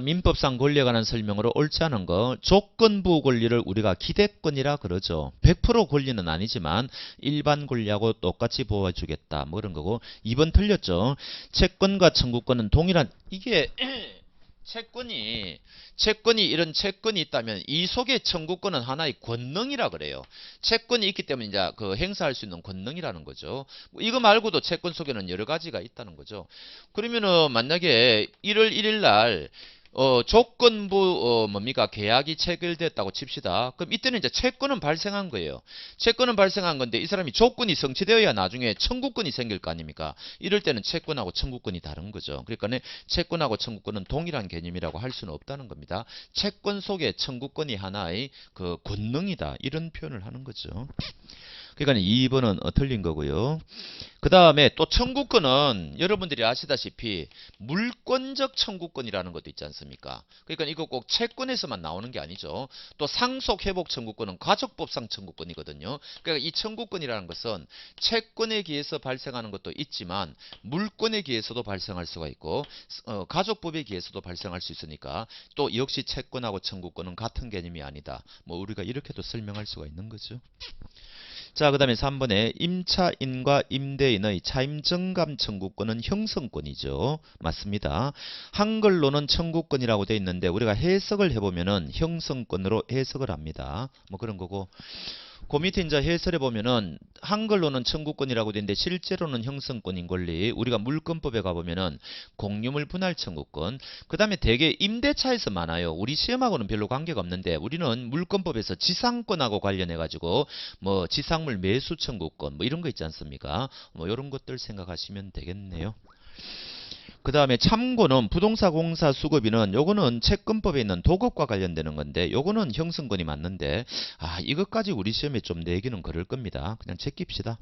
민법상 권리에 관한 설명으로 옳지 않은 거, 조건부 권리를 우리가 기대권이라 그러죠. 100% 권리는 아니지만 일반 권리하고 똑같이 보호해주겠다. 뭐 그런 거고. 2번 틀렸죠. 채권과 청구권은 동일한, 이게 채권이 이런 채권이 있다면 이 속에 청구권은 하나의 권능이라 그래요. 채권이 있기 때문에 이제 행사할 수 있는 권능이라는 거죠. 이거 말고도 채권 속에는 여러 가지가 있다는 거죠. 그러면은 만약에 1월 1일 날 조건부 계약이 체결됐다고 칩시다. 그럼 이때는 이제 채권은 발생한 거예요. 채권은 발생한 건데 이 사람이 조건이 성취되어야 나중에 청구권이 생길 거 아닙니까? 이럴 때는 채권하고 청구권이 다른 거죠. 그러니까 채권하고 청구권은 동일한 개념이라고 할 수는 없다는 겁니다. 채권 속에 청구권이 하나의 권능이다. 이런 표현을 하는 거죠. 그러니까 2번은 틀린 거고요. 그 다음에 또 청구권은 여러분들이 아시다시피 물권적 청구권이라는 것도 있지 않습니까? 그러니까 이거 꼭 채권에서만 나오는 게 아니죠. 또 상속회복 청구권은 가족법상 청구권이거든요. 그러니까 이 청구권이라는 것은 채권에 기해서 발생하는 것도 있지만 물권에 기해서도 발생할 수가 있고 가족법에 기해서도 발생할 수 있으니까 또 역시 채권하고 청구권은 같은 개념이 아니다. 뭐 우리가 이렇게도 설명할 수가 있는 거죠. 자, 그 다음에 3번에 임차인과 임대인의 차임정감 청구권은 형성권이죠. 맞습니다. 한글로는 청구권이라고 되어 있는데 우리가 해석을 해보면은 형성권으로 해석을 합니다. 뭐 그런 거고. 그 밑에 이제 해설해 보면은 한글로는 청구권이라고 되어 있는데 실제로는 형성권인 권리. 우리가 물권법에 가보면은 공유물 분할 청구권. 그 다음에 대개 임대차에서 많아요. 우리 시험하고는 별로 관계가 없는데 우리는 물권법에서 지상권하고 관련해 가지고 뭐 지상물 매수 청구권 뭐 이런 거 있지 않습니까? 뭐 이런 것들 생각하시면 되겠네요. 그 다음에 참고는 부동산공사 수급인은 요거는 채권법에 있는 도급과 관련되는 건데 요거는 형성권이 맞는데 이것까지 우리 시험에 좀 내기는 그럴 겁니다. 그냥 제낍시다.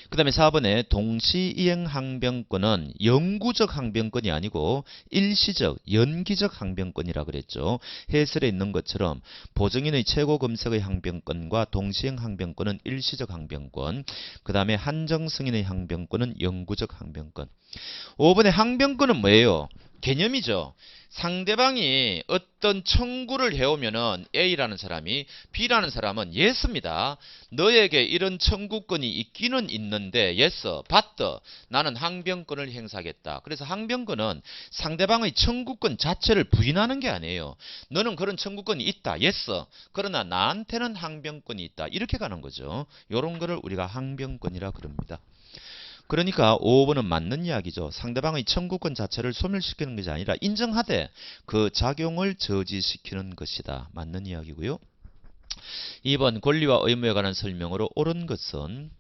그 다음에 4번에 동시이행 항변권은 영구적 항변권이 아니고 일시적, 연기적 항변권이라 그랬죠. 해설에 있는 것처럼 보증인의 최고 검색의 항변권과 동시이행 항변권은 일시적 항변권, 그 다음에 한정승인의 항변권은 영구적 항변권. 5번의 항변권은 뭐예요? 개념이죠. 상대방이 어떤 청구를 해오면은 A라는 사람이 B라는 사람은 yes입니다. 너에게 이런 청구권이 있기는 있는데 yes, but 나는 항변권을 행사하겠다. 그래서 항변권은 상대방의 청구권 자체를 부인하는 게 아니에요. 너는 그런 청구권이 있다. yes. 그러나 나한테는 항변권이 있다. 이렇게 가는 거죠. 이런 거를 우리가 항변권이라 그럽니다. 그러니까 5번은 맞는 이야기죠. 상대방의 청구권 자체를 소멸시키는 것이 아니라 인정하되 그 작용을 저지시키는 것이다. 맞는 이야기고요. 2번 권리와 의무에 관한 설명으로 옳은 것은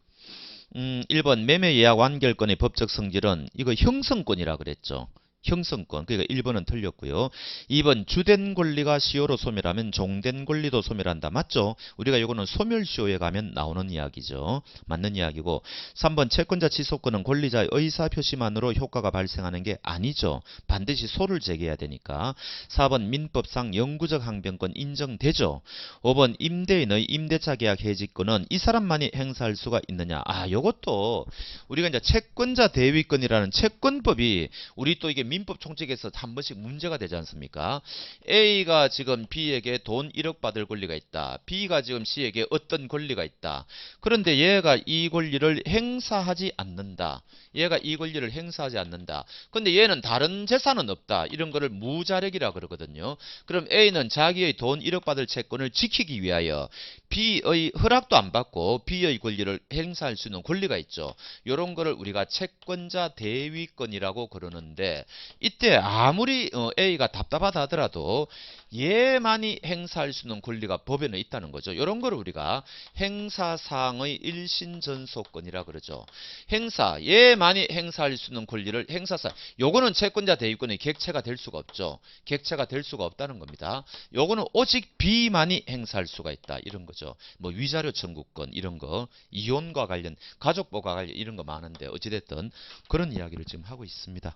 1번 매매 예약 완결권의 법적 성질은 이거 형성권이라 그랬죠. 형성권. 그러니까 1번은 틀렸고요. 2번 주된 권리가 시효로 소멸하면 종된 권리도 소멸한다. 맞죠? 우리가 이거는 소멸시효에 가면 나오는 이야기죠. 맞는 이야기고 3번 채권자 취소권은 권리자의 의사표시만으로 효과가 발생하는 게 아니죠. 반드시 소를 제기해야 되니까. 4번 민법상 영구적 항변권 인정되죠. 5번 임대인의 임대차 계약 해지권은 이 사람만이 행사할 수가 있느냐. 요것도 우리가 이제 채권자 대위권이라는 채권법이 우리 또 이게 민법 총칙에서 한 번씩 문제가 되지 않습니까? A가 지금 B에게 돈 1억 받을 권리가 있다. B가 지금 C에게 어떤 권리가 있다. 그런데 얘가 이 권리를 행사하지 않는다. 얘가 이 권리를 행사하지 않는다. 근데 얘는 다른 재산은 없다. 이런 거를 무자력이라 그러거든요. 그럼 A는 자기의 돈 1억 받을 채권을 지키기 위하여 B의 허락도 안 받고 B의 권리를 행사할 수 있는 권리가 있죠. 이런 거를 우리가 채권자 대위권이라고 그러는데 이때 아무리 A가 답답하다 하더라도 얘만이 행사할 수 있는 권리가 법에는 있다는 거죠. 이런 거를 우리가 행사사항의 일신전속권이라 그러죠. 얘만이 행사할 수 있는 권리를 행사사항. 요거는 채권자 대위권의 객체가 될 수가 없죠. 객체가 될 수가 없다는 겁니다. 요거는 오직 B만이 행사할 수가 있다. 이런 거죠. 뭐 위자료 청구권 이런 거, 이혼과 관련, 가족보호과 관련 이런 거 많은데 어찌됐든 그런 이야기를 지금 하고 있습니다.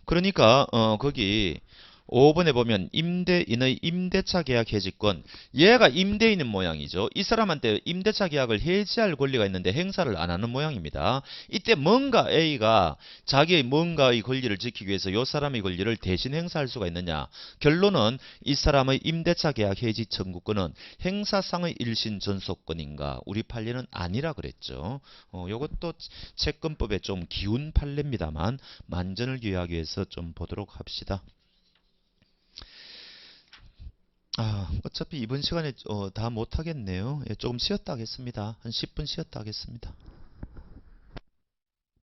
그러니까 거기 5번에 보면 임대인의 임대차 계약 해지권, 얘가 임대인인 모양이죠. 이 사람한테 임대차 계약을 해지할 권리가 있는데 행사를 안 하는 모양입니다. 이때 뭔가 A가 자기의 뭔가의 권리를 지키기 위해서 이 사람의 권리를 대신 행사할 수가 있느냐. 결론은 이 사람의 임대차 계약 해지 청구권은 행사상의 일신 전속권인가. 우리 판례는 아니라 그랬죠. 요것도 채권법에 좀 기운 판례입니다만 만전을 기하기 위해서 좀 보도록 합시다. 어차피 이번 시간에 다 못하겠네요. 조금 쉬었다 하겠습니다. 한 10분 쉬었다 하겠습니다.